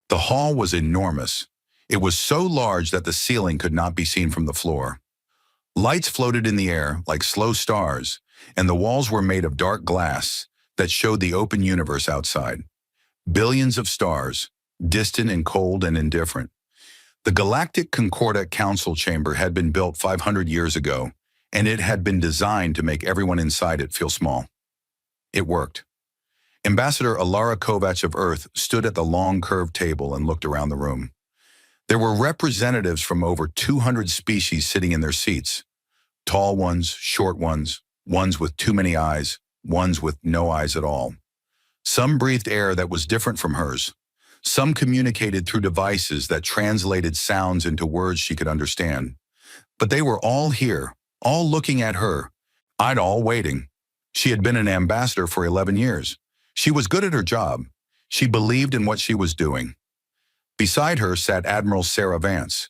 The hall was enormous. It was so large that the ceiling could not be seen from the floor. Lights floated in the air like slow stars, and the walls were made of dark glass that showed the open universe outside. Billions of stars, distant and cold and indifferent. The Galactic Concordat Council Chamber had been built 500 years ago, and it had been designed to make everyone inside it feel small. It worked. Ambassador Ilara Kovacs of Earth stood at the long curved table and looked around the room. There were representatives from over 200 species sitting in their seats. Tall ones, short ones, ones with too many eyes, ones with no eyes at all. Some breathed air that was different from hers. Some communicated through devices that translated sounds into words she could understand. But they were all here, all looking at her, all waiting. She had been an ambassador for 11 years. She was good at her job. She believed in what she was doing. Beside her sat Admiral Sarah Vance.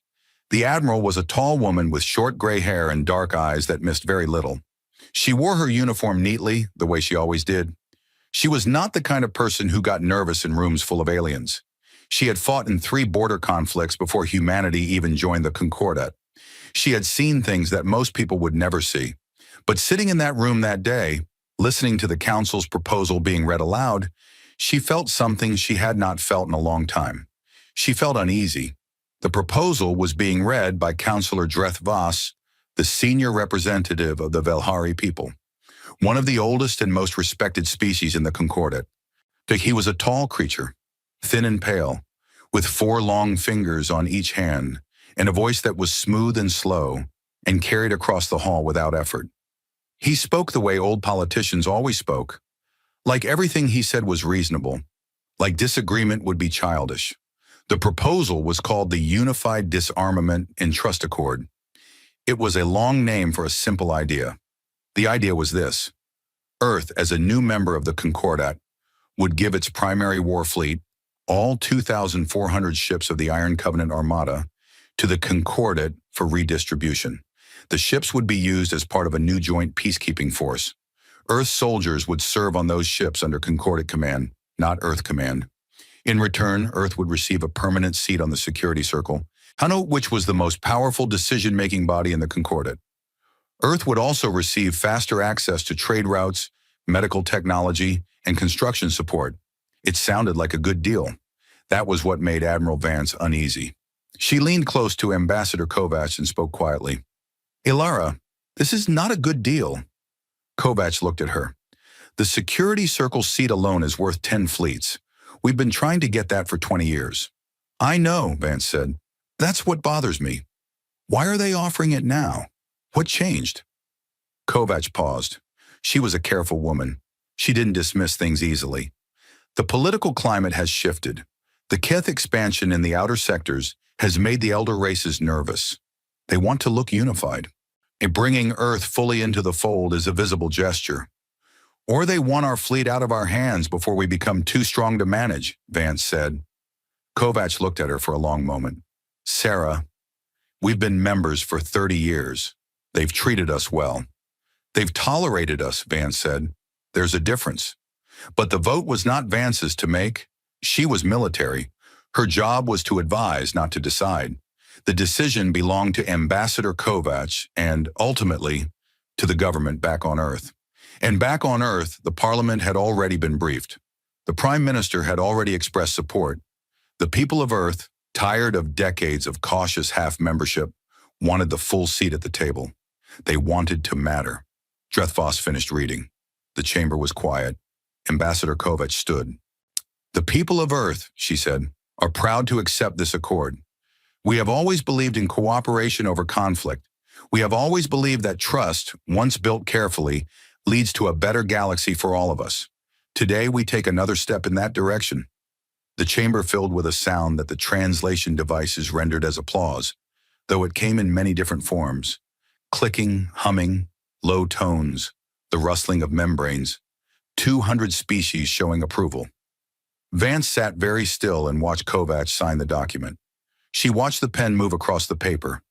The Admiral was a tall woman with short gray hair and dark eyes that missed very little. She wore her uniform neatly, the way she always did. She was not the kind of person who got nervous in rooms full of aliens. She had fought in 3 border conflicts before humanity even joined the Concordat. She had seen things that most people would never see. But sitting in that room that day, listening to the council's proposal being read aloud, she felt something she had not felt in a long time. She felt uneasy. The proposal was being read by Councillor Dreth Voss, the senior representative of the Velhari people, one of the oldest and most respected species in the Concordat. He was a tall creature, thin and pale, with 4 long fingers on each hand, and a voice that was smooth and slow and carried across the hall without effort. He spoke the way old politicians always spoke. Like everything he said was reasonable, like disagreement would be childish. The proposal was called the Unified Disarmament and Trust Accord. It was a long name for a simple idea. The idea was this: Earth, as a new member of the Concordat, would give its primary war fleet, all 2,400 ships of the Iron Covenant Armada, to the Concordat for redistribution. The ships would be used as part of a new joint peacekeeping force. Earth soldiers would serve on those ships under Concordat command, not Earth command. In return, Earth would receive a permanent seat on the Security Circle, which was the most powerful decision-making body in the Concordat. Earth would also receive faster access to trade routes, medical technology, and construction support. It sounded like a good deal. That was what made Admiral Vance uneasy. She leaned close to Ambassador Kovacs and spoke quietly. "Ilara, this is not a good deal." Kovacs looked at her. "The Security Circle seat alone is worth 10 fleets. We've been trying to get that for 20 years. "I know," Vance said. "That's what bothers me. Why are they offering it now? What changed?" Kovacs paused. She was a careful woman. She didn't dismiss things easily. The political climate has shifted. The Keth expansion in the outer sectors has made the elder races nervous. They want to look unified. And bringing Earth fully into the fold is a visible gesture. "Or they want our fleet out of our hands before we become too strong to manage," Vance said. Kovacs looked at her for a long moment. "Sarah, we've been members for 30 years. They've treated us well. They've tolerated us," Vance said. "There's a difference." But the vote was not Vance's to make. She was military. Her job was to advise, not to decide. The decision belonged to Ambassador Kovacs and, ultimately, to the government back on Earth. And back on Earth, the Parliament had already been briefed. The Prime Minister had already expressed support. The people of Earth, tired of decades of cautious half-membership, wanted the full seat at the table. They wanted to matter. Dreth Voss finished reading. The chamber was quiet. Ambassador Kovacs stood. "The people of Earth," she said, "are proud to accept this accord. We have always believed in cooperation over conflict. We have always believed that trust, once built carefully, leads to a better galaxy for all of us. Today, we take another step in that direction." The chamber filled with a sound that the translation devices rendered as applause, though it came in many different forms. Clicking, humming, low tones, the rustling of membranes, 200 species showing approval. Vance sat very still and watched Kovacs sign the document. She watched the pen move across the paper.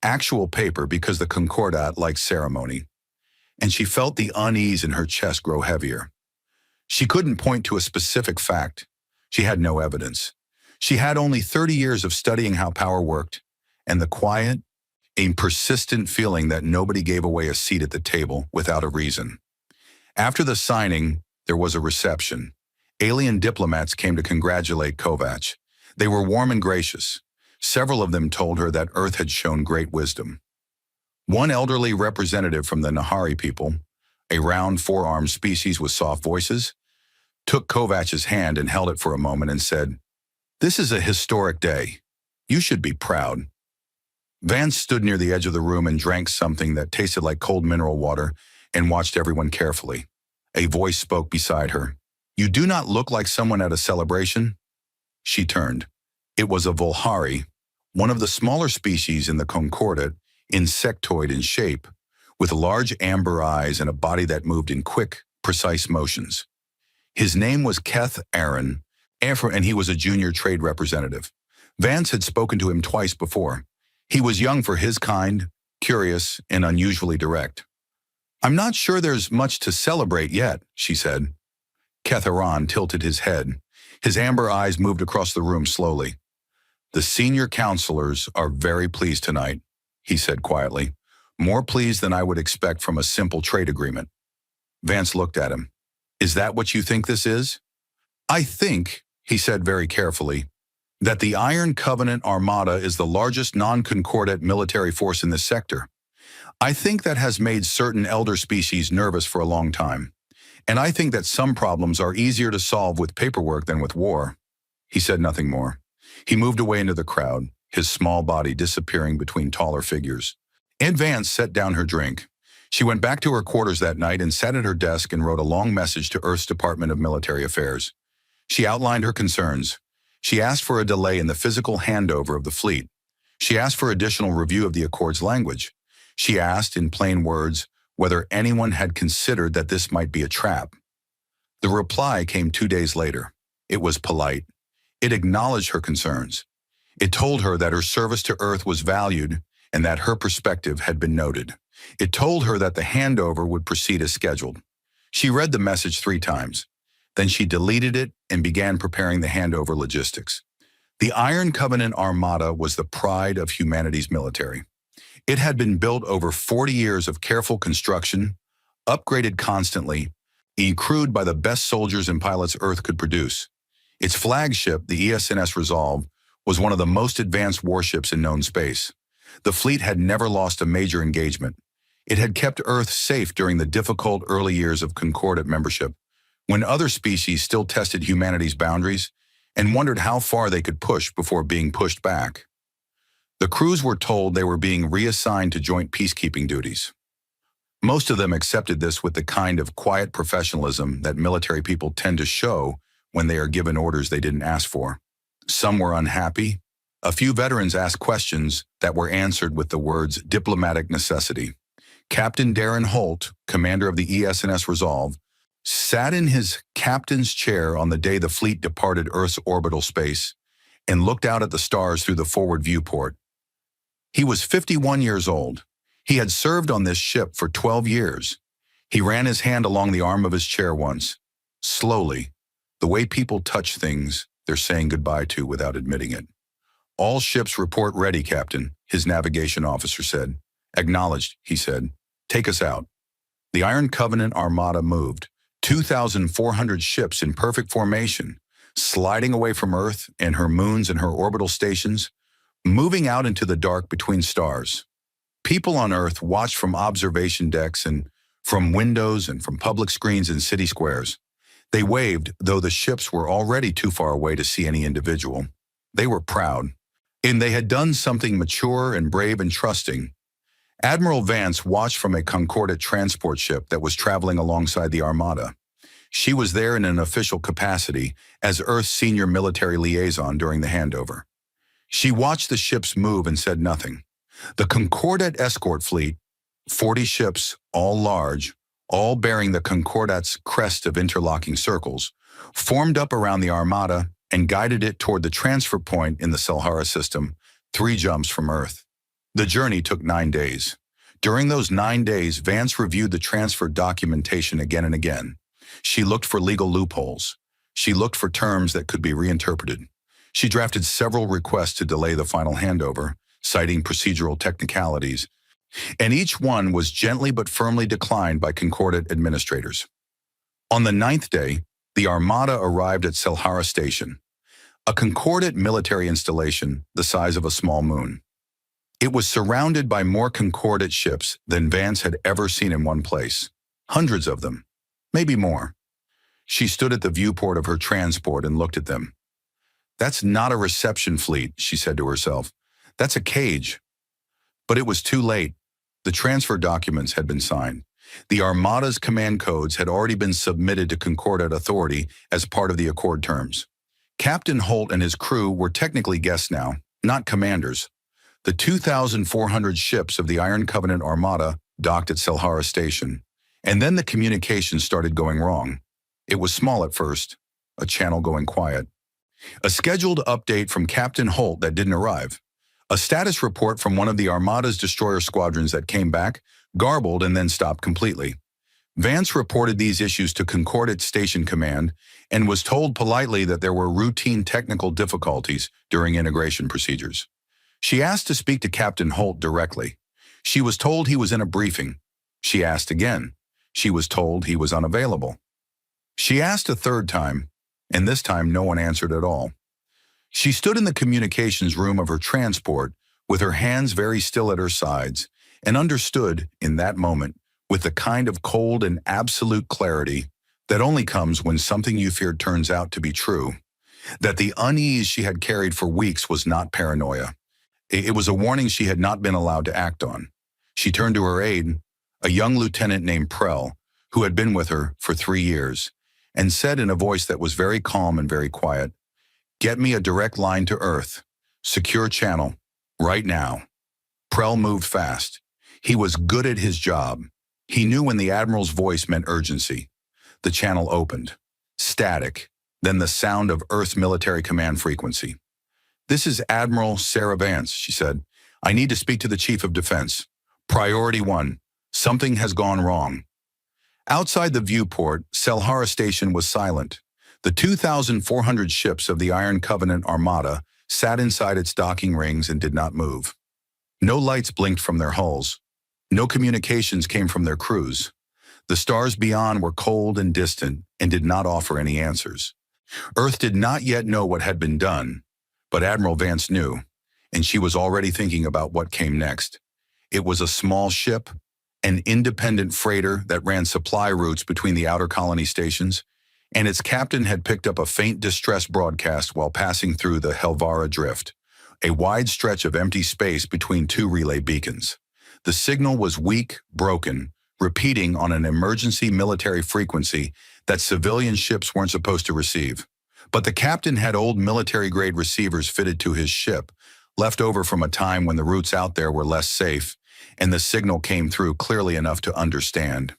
Actual paper, because the Concordat liked ceremony. And she felt the unease in her chest grow heavier. She couldn't point to a specific fact. She had no evidence. She had only 30 years of studying how power worked, and the quiet, a persistent feeling that nobody gave away a seat at the table without a reason. After the signing, there was a reception. Alien diplomats came to congratulate Kovacs. They were warm and gracious. Several of them told her that Earth had shown great wisdom. One elderly representative from the Nahari people, a round four-armed species with soft voices, took Kovacs' hand and held it for a moment and said, "This is a historic day. You should be proud." Vance stood near the edge of the room and drank something that tasted like cold mineral water and watched everyone carefully. A voice spoke beside her. "You do not look like someone at a celebration." She turned. It was a Volhari, one of the smaller species in the Concordat, insectoid in shape, with large amber eyes and a body that moved in quick, precise motions. His name was Keth Aaron, and he was a junior trade representative. Vance had spoken to him twice before. He was young for his kind, curious, and unusually direct. "I'm not sure there's much to celebrate yet," she said. Keth Aaron tilted his head. His amber eyes moved across the room slowly. "The senior counselors are very pleased tonight," he said quietly. "More pleased than I would expect from a simple trade agreement." Vance looked at him. "Is that what you think this is?" "I think," he said very carefully, "that the Iron Covenant Armada is the largest non-concordat military force in this sector. I think that has made certain elder species nervous for a long time. And I think that some problems are easier to solve with paperwork than with war." He said nothing more. He moved away into the crowd, his small body disappearing between taller figures. Aunt Vance set down her drink. She went back to her quarters that night and sat at her desk and wrote a long message to Earth's Department of Military Affairs. She outlined her concerns. She asked for a delay in the physical handover of the fleet. She asked for additional review of the Accord's language. She asked, in plain words, whether anyone had considered that this might be a trap. The reply came 2 days later. It was polite. It acknowledged her concerns. It told her that her service to Earth was valued and that her perspective had been noted. It told her that the handover would proceed as scheduled. She read the message 3 times. Then she deleted it and began preparing the handover logistics. The Iron Covenant Armada was the pride of humanity's military. It had been built over 40 years of careful construction, upgraded constantly, and crewed by the best soldiers and pilots Earth could produce. Its flagship, the ESNS Resolve, was one of the most advanced warships in known space. The fleet had never lost a major engagement. It had kept Earth safe during the difficult early years of Concordat membership, when other species still tested humanity's boundaries and wondered how far they could push before being pushed back. The crews were told they were being reassigned to joint peacekeeping duties. Most of them accepted this with the kind of quiet professionalism that military people tend to show when they are given orders they didn't ask for. Some were unhappy. A few veterans asked questions that were answered with the words diplomatic necessity. Captain Darren Holt, commander of the ESNS Resolve, sat in his captain's chair on the day the fleet departed Earth's orbital space and looked out at the stars through the forward viewport. He was 51 years old. He had served on this ship for 12 years. He ran his hand along the arm of his chair once, slowly, the way people touch things they're saying goodbye to without admitting it. "All ships report ready, Captain," his navigation officer said. "Acknowledged," he said. "Take us out." The Iron Covenant Armada moved, 2,400 ships in perfect formation, sliding away from Earth and her moons and her orbital stations, moving out into the dark between stars. People on Earth watched from observation decks and from windows and from public screens in city squares. They waved, though the ships were already too far away to see any individual. They were proud, and they had done something mature and brave and trusting. Admiral Vance watched from a Concordat transport ship that was traveling alongside the Armada. She was there in an official capacity as Earth's senior military liaison during the handover. She watched the ships move and said nothing. The Concordat escort fleet, 40 ships, all large, all bearing the Concordat's crest of interlocking circles, formed up around the Armada and guided it toward the transfer point in the Selhara system, 3 jumps from Earth. The journey took 9 days. During those 9 days, Vance reviewed the transfer documentation again and again. She looked for legal loopholes. She looked for terms that could be reinterpreted. She drafted several requests to delay the final handover, citing procedural technicalities, and each one was gently but firmly declined by Concordate administrators. On the ninth day, the Armada arrived at Selhara Station, a Concordate military installation the size of a small moon. It was surrounded by more Concordate ships than Vance had ever seen in one place. Hundreds of them, maybe more. She stood at the viewport of her transport and looked at them. "That's not a reception fleet," she said to herself. "That's a cage." But it was too late. The transfer documents had been signed. The Armada's command codes had already been submitted to Concordate authority as part of the Accord terms. Captain Holt and his crew were technically guests now, not commanders. The 2,400 ships of the Iron Covenant Armada docked at Selhara Station, and then the communications started going wrong. It was small at first, a channel going quiet. A scheduled update from Captain Holt that didn't arrive. A status report from one of the Armada's destroyer squadrons that came back, garbled, and then stopped completely. Vance reported these issues to Concordate Station Command and was told politely that there were routine technical difficulties during integration procedures. She asked to speak to Captain Holt directly. She was told he was in a briefing. She asked again. She was told he was unavailable. She asked a third time, and this time no one answered at all. She stood in the communications room of her transport with her hands very still at her sides and understood, in that moment, with the kind of cold and absolute clarity that only comes when something you feared turns out to be true, that the unease she had carried for weeks was not paranoia. It was a warning she had not been allowed to act on. She turned to her aide, a young lieutenant named Prell, who had been with her for 3 years, and said in a voice that was very calm and very quiet, "Get me a direct line to Earth. Secure channel. Right now." Prell moved fast. He was good at his job. He knew when the Admiral's voice meant urgency. The channel opened. Static. Then the sound of Earth's military command frequency. "This is Admiral Sarah Vance," she said. "I need to speak to the Chief of Defense. Priority 1. Something has gone wrong." Outside the viewport, Selhara Station was silent. The 2,400 ships of the Iron Covenant Armada sat inside its docking rings and did not move. No lights blinked from their hulls. No communications came from their crews. The stars beyond were cold and distant and did not offer any answers. Earth did not yet know what had been done, but Admiral Vance knew, and she was already thinking about what came next. It was a small ship, an independent freighter that ran supply routes between the outer colony stations, and its captain had picked up a faint distress broadcast while passing through the Helvara Drift, a wide stretch of empty space between two relay beacons. The signal was weak, broken, repeating on an emergency military frequency that civilian ships weren't supposed to receive. But the captain had old military-grade receivers fitted to his ship, left over from a time when the routes out there were less safe, and the signal came through clearly enough to understand.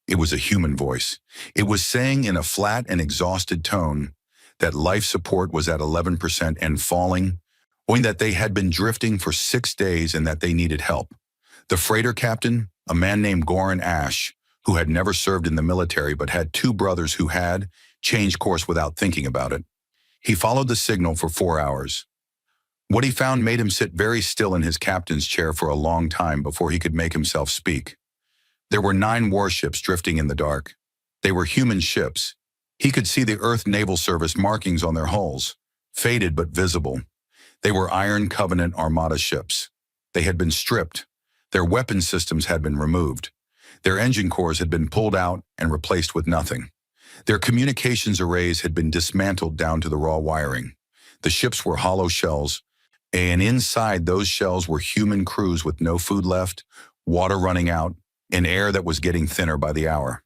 It was a human voice. It was saying in a flat and exhausted tone that life support was at 11% and falling, or that they had been drifting for 6 days and that they needed help. The freighter captain, a man named Goran Ash, who had never served in the military but had 2 brothers who had, changed course without thinking about it. He followed the signal for 4 hours. What he found made him sit very still in his captain's chair for a long time before he could make himself speak. There were 9 warships drifting in the dark. They were human ships. He could see the Earth Naval Service markings on their hulls, faded but visible. They were Iron Covenant Armada ships. They had been stripped. Their weapon systems had been removed. Their engine cores had been pulled out and replaced with nothing. Their communications arrays had been dismantled down to the raw wiring. The ships were hollow shells, and inside those shells were human crews with no food left, water running out, and air that was getting thinner by the hour.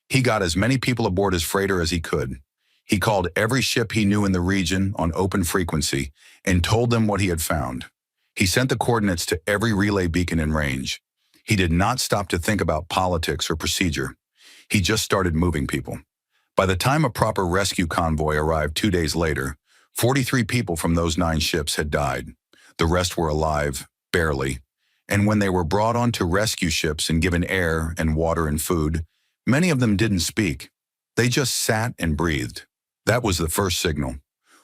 He got as many people aboard his freighter as he could. He called every ship he knew in the region on open frequency and told them what he had found. He sent the coordinates to every relay beacon in range. He did not stop to think about politics or procedure. He just started moving people. By the time a proper rescue convoy arrived 2 days later, 43 people from those 9 ships had died. The rest were alive, barely. And when they were brought onto rescue ships and given air and water and food, many of them didn't speak. They just sat and breathed. That was the first signal.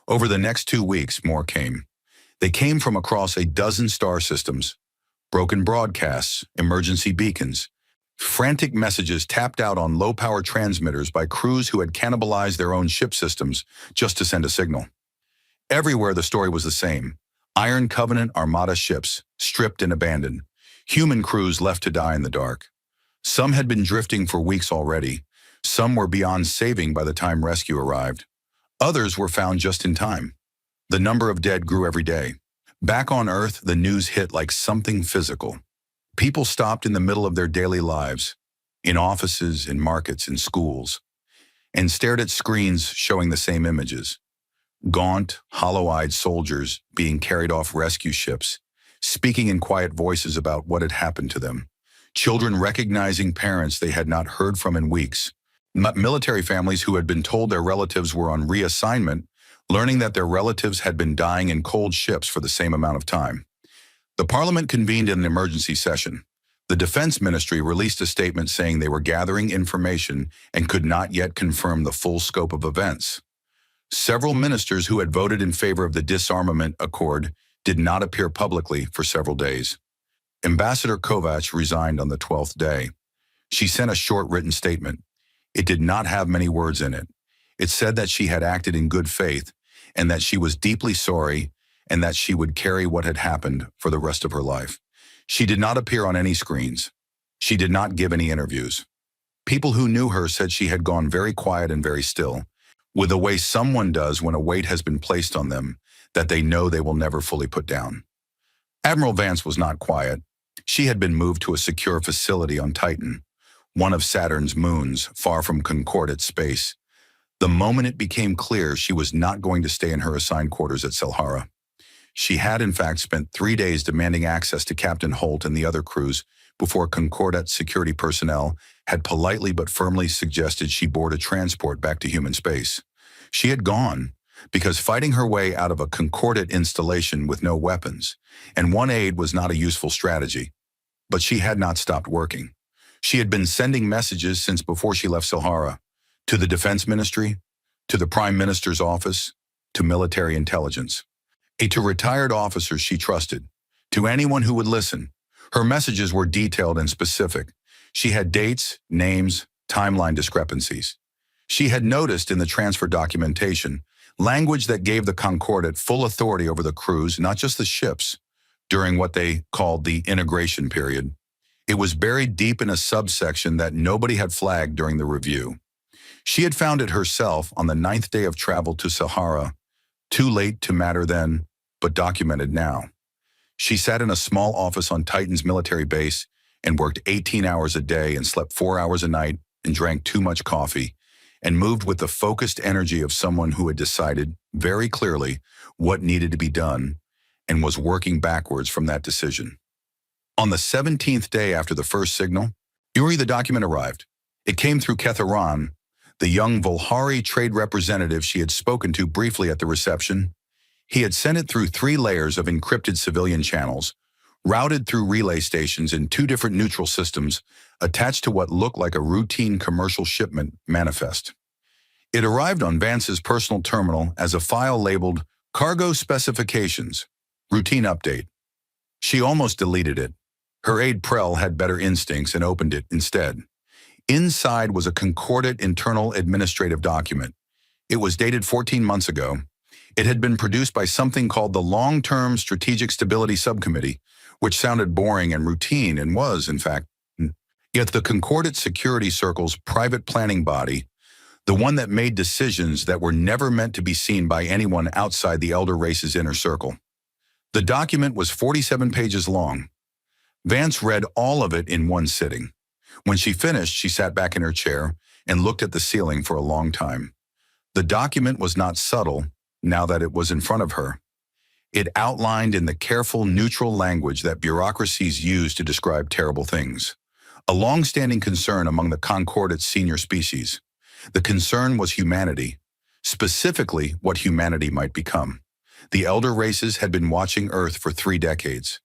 Over the next 2 weeks, more came. They came from across a dozen star systems, broken broadcasts, emergency beacons, frantic messages tapped out on low-power transmitters by crews who had cannibalized their own ship systems just to send a signal. Everywhere the story was the same. Iron Covenant Armada ships, stripped and abandoned. Human crews left to die in the dark. Some had been drifting for weeks already. Some were beyond saving by the time rescue arrived. Others were found just in time. The number of dead grew every day. Back on Earth, the news hit like something physical. People stopped in the middle of their daily lives, in offices, in markets, in schools, and stared at screens showing the same images. Gaunt, hollow-eyed soldiers being carried off rescue ships, speaking in quiet voices about what had happened to them. Children recognizing parents they had not heard from in weeks. Military families who had been told their relatives were on reassignment, learning that their relatives had been dying in cold ships for the same amount of time. The Parliament convened in an emergency session. The Defense Ministry released a statement saying they were gathering information and could not yet confirm the full scope of events. Several ministers who had voted in favor of the disarmament accord did not appear publicly for several days. Ambassador Kovacs resigned on the 12th day. She sent a short written statement. It did not have many words in it. It said that she had acted in good faith and that she was deeply sorry and that she would carry what had happened for the rest of her life. She did not appear on any screens. She did not give any interviews. People who knew her said she had gone very quiet and very still, with the way someone does when a weight has been placed on them that they know they will never fully put down. Admiral Vance was not quiet. She had been moved to a secure facility on Titan, one of Saturn's moons, far from concordate space. The moment it became clear she was not going to stay in her assigned quarters at Selhara. She had, in fact, spent 3 days demanding access to Captain Holt and the other crews before Concordat security personnel had politely but firmly suggested she board a transport back to human space. She had gone because fighting her way out of a Concordat installation with no weapons and one aide was not a useful strategy. But she had not stopped working. She had been sending messages since before she left Selhara, to the Defense Ministry, to the Prime Minister's office, to military intelligence. To retired officers she trusted, to anyone who would listen. Her messages were detailed and specific. She had dates, names, timeline discrepancies. She had noticed in the transfer documentation language that gave the Concordat full authority over the crews, not just the ships, during what they called the integration period. It was buried deep in a subsection that nobody had flagged during the review. She had found it herself on the 9th day of travel to Sahara, too late to matter then, but documented now. She sat in a small office on Titan's military base and worked 18 hours a day and slept 4 hours a night and drank too much coffee and moved with the focused energy of someone who had decided very clearly what needed to be done and was working backwards from that decision. On the 17th day after the first signal, Yuri the document arrived. It came through Ketharan, the young Volhari trade representative she had spoken to briefly at the reception. He had sent it through 3 layers of encrypted civilian channels, routed through relay stations in 2 different neutral systems, attached to what looked like a routine commercial shipment manifest. It arrived on Vance's personal terminal as a file labeled Cargo Specifications, Routine Update. She almost deleted it. Her aide Prell had better instincts and opened it instead. Inside was a concordant internal administrative document. It was dated 14 months ago. It had been produced by something called the Long-Term Strategic Stability Subcommittee, which sounded boring and routine and was, in fact. Yet the Concordat Security Circle's private planning body, the one that made decisions that were never meant to be seen by anyone outside the Elder Race's inner circle. The document was 47 pages long. Vance read all of it in one sitting. When she finished, she sat back in her chair and looked at the ceiling for a long time. The document was not subtle, now that it was in front of her. It outlined in the careful, neutral language that bureaucracies use to describe terrible things. A long-standing concern among the Concordat's senior species. The concern was humanity, specifically what humanity might become. The Elder Races had been watching Earth for 3 decades.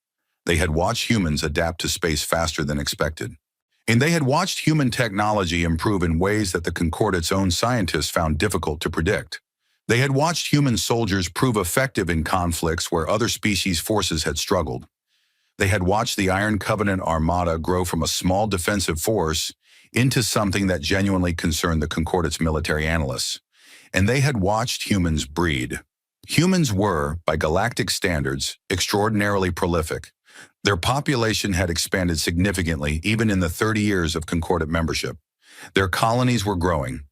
They had watched humans adapt to space faster than expected. And they had watched human technology improve in ways that the Concordat's own scientists found difficult to predict. They had watched human soldiers prove effective in conflicts where other species forces had struggled. They had watched the Iron Covenant Armada grow from a small defensive force into something that genuinely concerned the Concordate's military analysts. And they had watched humans breed. Humans were, by galactic standards, extraordinarily prolific. Their population had expanded significantly even in the 30 years of Concordate membership. Their colonies were growing.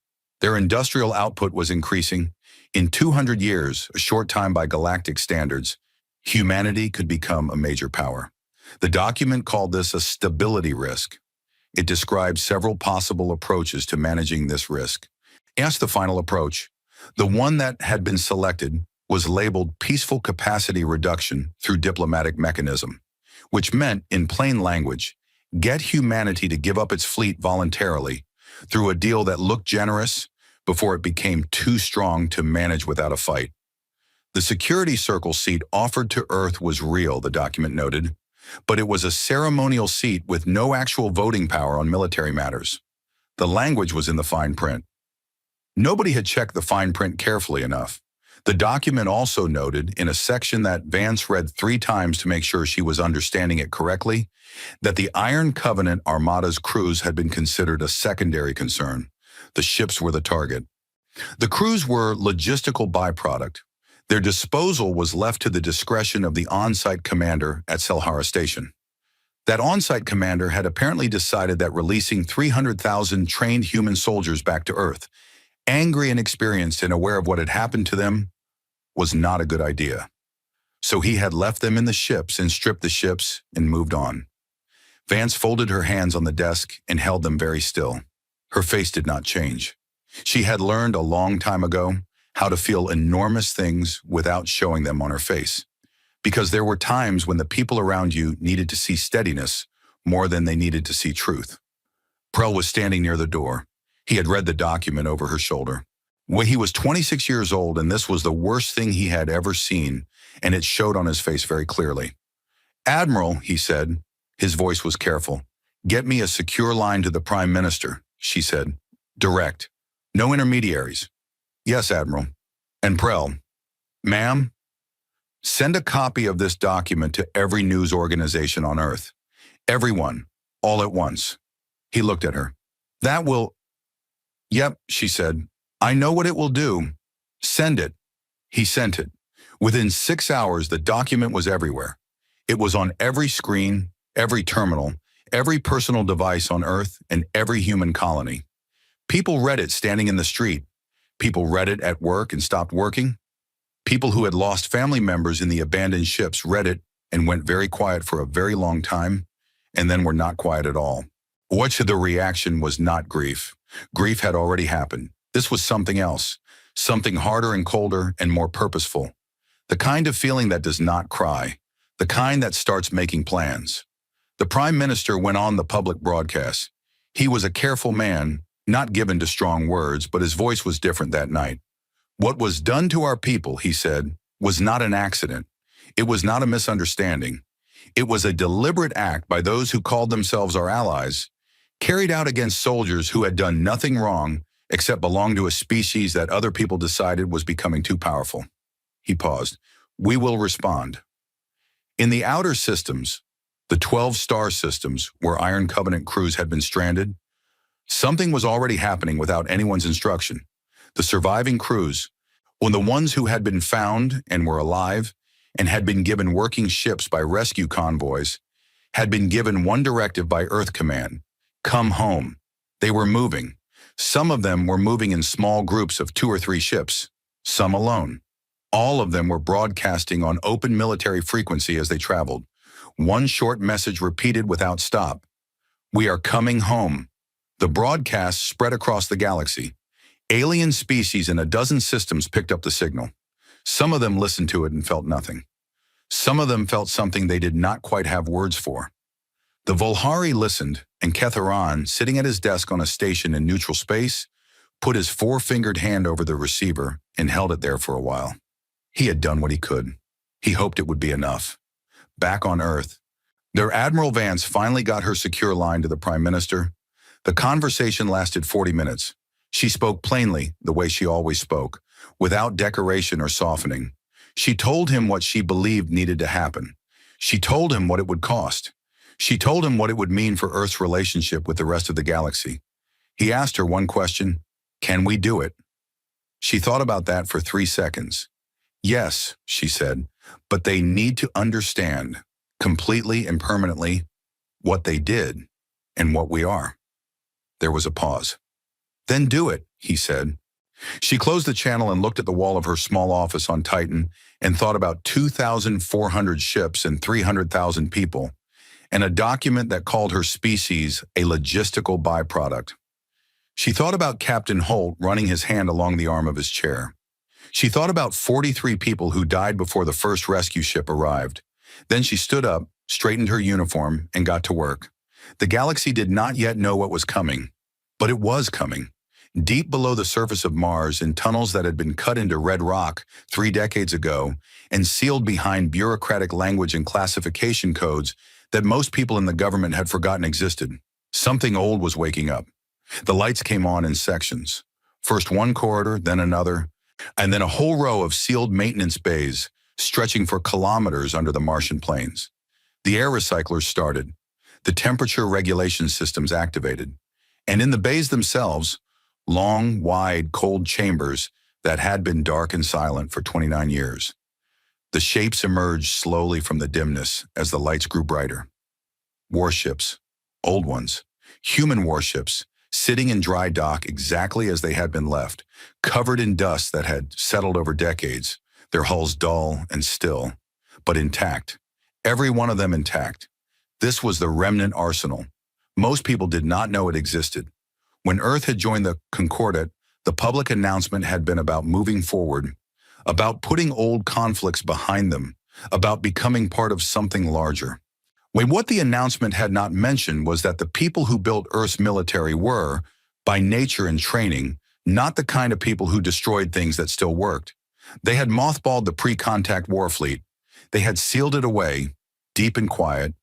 Their industrial output was increasing. In 200 years, a short time by galactic standards, humanity could become a major power. The document called this a stability risk. It described several possible approaches to managing this risk. As the final approach, the one that had been selected was labeled peaceful capacity reduction through diplomatic mechanism, which meant, in plain language, get humanity to give up its fleet voluntarily through a deal that looked generous before it became too strong to manage without a fight. The security circle seat offered to Earth was real, the document noted, but it was a ceremonial seat with no actual voting power on military matters. The language was in the fine print. Nobody had checked the fine print carefully enough. The document also noted, in a section that Vance read 3 times to make sure she was understanding it correctly, that the Iron Covenant Armada's crews had been considered a secondary concern. The ships were the target. The crews were logistical byproduct. Their disposal was left to the discretion of the on-site commander at Selhara Station. That on-site commander had apparently decided that releasing 300,000 trained human soldiers back to Earth, angry and experienced and aware of what had happened to them, was not a good idea. So he had left them in the ships and stripped the ships and moved on. Vance folded her hands on the desk and held them very still. Her face did not change. She had learned a long time ago how to feel enormous things without showing them on her face, because there were times when the people around you needed to see steadiness more than they needed to see truth. Prell was standing near the door. He had read the document over her shoulder. When he was 26 years old, and this was the worst thing he had ever seen, and it showed on his face very clearly. "Admiral," he said. His voice was careful. "Get me a secure line to the Prime Minister," she said. "Direct. No intermediaries." "Yes, Admiral." And Prell, "Ma'am, send a copy of this document to every news organization on Earth. Everyone, all at once." He looked at her. "That will—" "Yep," she said. "I know what it will do. Send it." He sent it. Within 6 hours, the document was everywhere. It was on every screen, every terminal, every personal device on Earth, and every human colony. People read it standing in the street. People read it at work and stopped working. People who had lost family members in the abandoned ships read it and went very quiet for a very long time, and then were not quiet at all. Much of the reaction was not grief. Grief had already happened. This was something else, something harder and colder and more purposeful. The kind of feeling that does not cry, the kind that starts making plans. The Prime Minister went on the public broadcast. He was a careful man, not given to strong words, but his voice was different that night. "What was done to our people," he said, "was not an accident. It was not a misunderstanding. It was a deliberate act by those who called themselves our allies, carried out against soldiers who had done nothing wrong except belong to a species that other people decided was becoming too powerful." He paused. "We will respond." In the outer systems, the 12 star systems where Iron Covenant crews had been stranded, something was already happening without anyone's instruction. The surviving crews, when the ones who had been found and were alive and had been given working ships by rescue convoys, had been given one directive by Earth Command: come home. They were moving. Some of them were moving in small groups of 2 or 3 ships, some alone. All of them were broadcasting on open military frequency as they traveled. One short message repeated without stop: "We are coming home." The broadcast spread across the galaxy. Alien species in a dozen systems picked up the signal. Some of them listened to it and felt nothing. Some of them felt something they did not quite have words for. The Volhari listened, and Ketharan, sitting at his desk on a station in neutral space, put his 4-fingered hand over the receiver and held it there for a while. He had done what he could. He hoped it would be enough. Back on Earth, their Admiral Vance finally got her secure line to the Prime Minister. The conversation lasted 40 minutes. She spoke plainly, the way she always spoke, without decoration or softening. She told him what she believed needed to happen. She told him what it would cost. She told him what it would mean for Earth's relationship with the rest of the galaxy. He asked her one question: can we do it? She thought about that for 3 seconds. Yes, she said, but they need to understand, completely and permanently, what they did and what we are. There was a pause. Then do it, he said. She closed the channel and looked at the wall of her small office on Titan and thought about 2,400 ships and 300,000 people, and a document that called her species a logistical byproduct. She thought about Captain Holt running his hand along the arm of his chair. She thought about 43 people who died before the first rescue ship arrived. Then she stood up, straightened her uniform, and got to work. The galaxy did not yet know what was coming, but it was coming. Deep below the surface of Mars, in tunnels that had been cut into red rock 3 decades ago and sealed behind bureaucratic language and classification codes that most people in the government had forgotten existed, something old was waking up. The lights came on in sections. First one corridor, then another, and then a whole row of sealed maintenance bays stretching for kilometers under the Martian plains. The air recyclers started. The temperature regulation systems activated. And in the bays themselves, long, wide, cold chambers that had been dark and silent for 29 years. The shapes emerged slowly from the dimness as the lights grew brighter. Warships, old ones, human warships, sitting in dry dock exactly as they had been left, covered in dust that had settled over decades, their hulls dull and still, but intact. Every one of them intact. This was the remnant arsenal. Most people did not know it existed. When Earth had joined the Concordat, the public announcement had been about moving forward, about putting old conflicts behind them, about becoming part of something larger. What the announcement had not mentioned was that the people who built Earth's military were, by nature and training, not the kind of people who destroyed things that still worked. They had mothballed the pre-contact war fleet. They had sealed it away, deep and quiet,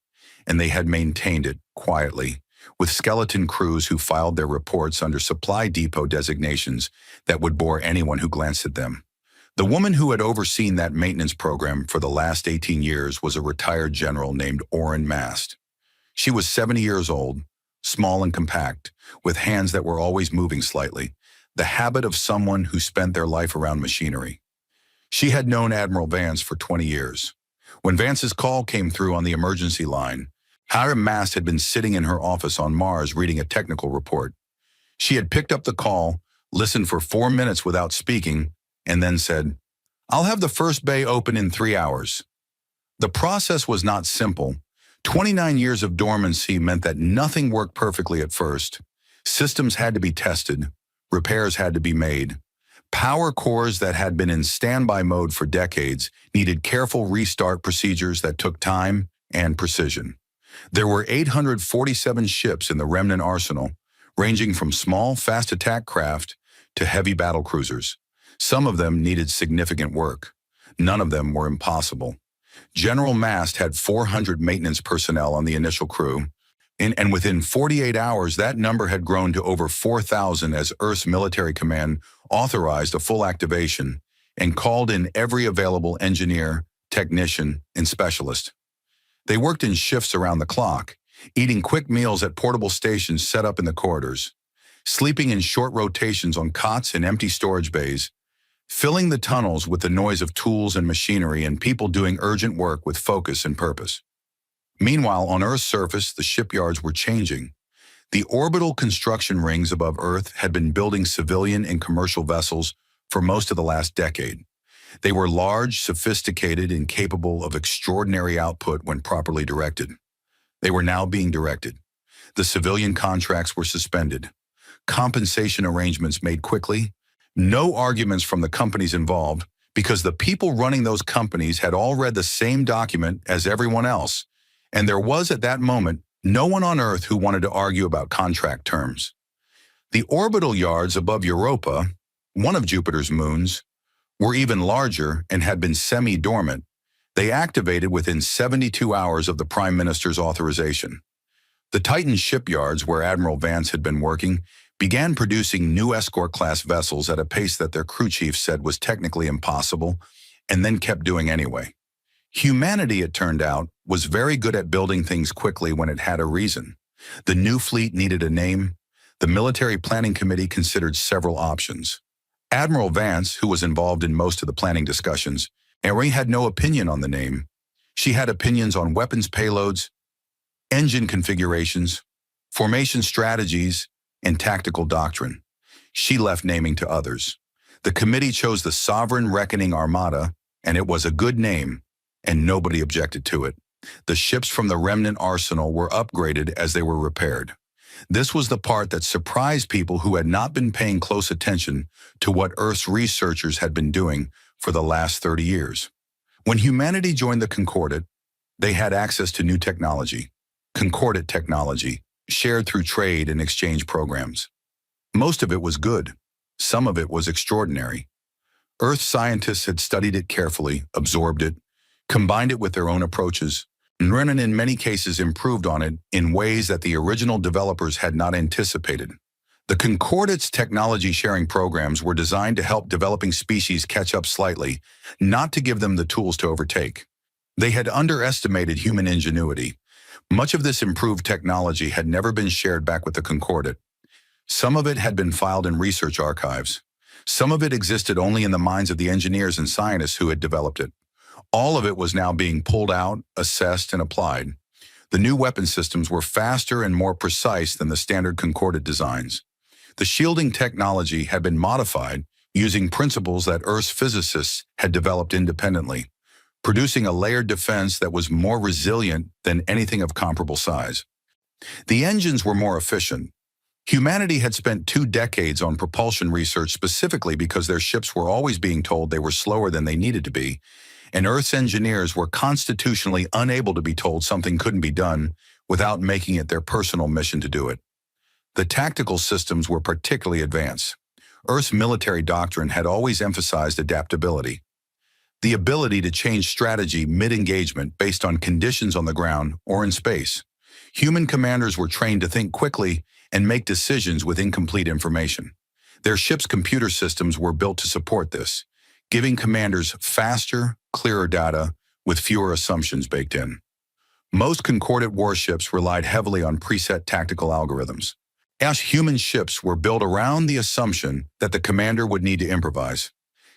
and they had maintained it quietly, with skeleton crews who filed their reports under supply depot designations that would bore anyone who glanced at them. The woman who had overseen that maintenance program for the last 18 years was a retired general named Orrin Mast. She was 70 years old, small and compact, with hands that were always moving slightly, the habit of someone who spent their life around machinery. She had known Admiral Vance for 20 years. When Vance's call came through on the emergency line, Hiram Mast had been sitting in her office on Mars reading a technical report. She had picked up the call, listened for 4 minutes without speaking, and then said, "I'll have the first bay open in 3 hours." The process was not simple. 29 years of dormancy meant that nothing worked perfectly at first. Systems had to be tested. Repairs had to be made. Power cores that had been in standby mode for decades needed careful restart procedures that took time and precision. There were 847 ships in the remnant arsenal, ranging from small, fast attack craft to heavy battle cruisers. Some of them needed significant work. None of them were impossible. General Mast had 400 maintenance personnel on the initial crew, and within 48 hours, that number had grown to over 4,000 as Earth's military command authorized a full activation and called in every available engineer, technician, and specialist. They worked in shifts around the clock, eating quick meals at portable stations set up in the corridors, sleeping in short rotations on cots in empty storage bays, filling the tunnels with the noise of tools and machinery and people doing urgent work with focus and purpose. Meanwhile, on Earth's surface, the shipyards were changing. The orbital construction rings above Earth had been building civilian and commercial vessels for most of the last decade. They were large, sophisticated, and capable of extraordinary output when properly directed. They were now being directed. The civilian contracts were suspended. Compensation arrangements made quickly. No arguments from the companies involved, because the people running those companies had all read the same document as everyone else, and there was at that moment no one on Earth who wanted to argue about contract terms. The orbital yards above Europa, one of Jupiter's moons, were even larger and had been semi-dormant. They activated within 72 hours of the Prime Minister's authorization. The Titan shipyards, where Admiral Vance had been working, began producing new escort-class vessels at a pace that their crew chief said was technically impossible, and then kept doing anyway. Humanity, it turned out, was very good at building things quickly when it had a reason. The new fleet needed a name. The Military Planning Committee considered several options. Admiral Vance, who was involved in most of the planning discussions, had no opinion on the name. She had opinions on weapons payloads, engine configurations, formation strategies, and tactical doctrine. She left naming to others. The committee chose the Sovereign Reckoning Armada, and it was a good name, and nobody objected to it. The ships from the remnant arsenal were upgraded as they were repaired. This was the part that surprised people who had not been paying close attention to what Earth's researchers had been doing for the last 30 years. When humanity joined the Concordat, they had access to new technology, Concordat technology, shared through trade and exchange programs. Most of it was good. Some of it was extraordinary. Earth scientists had studied it carefully, absorbed it, combined it with their own approaches, and in many cases improved on it in ways that the original developers had not anticipated. The Concordat's technology-sharing programs were designed to help developing species catch up slightly, not to give them the tools to overtake. They had underestimated human ingenuity. Much of this improved technology had never been shared back with the Concordat. Some of it had been filed in research archives. Some of it existed only in the minds of the engineers and scientists who had developed it. All of it was now being pulled out, assessed, and applied. The new weapon systems were faster and more precise than the standard Concordat designs. The shielding technology had been modified using principles that Earth's physicists had developed independently, producing a layered defense that was more resilient than anything of comparable size. The engines were more efficient. Humanity had spent 2 decades on propulsion research specifically because their ships were always being told they were slower than they needed to be, and Earth's engineers were constitutionally unable to be told something couldn't be done without making it their personal mission to do it. The tactical systems were particularly advanced. Earth's military doctrine had always emphasized adaptability, the ability to change strategy mid-engagement based on conditions on the ground or in space. Human commanders were trained to think quickly and make decisions with incomplete information. Their ships' computer systems were built to support this, giving commanders faster, clearer data with fewer assumptions baked in. Most Concordat warships relied heavily on preset tactical algorithms. As human ships were built around the assumption that the commander would need to improvise.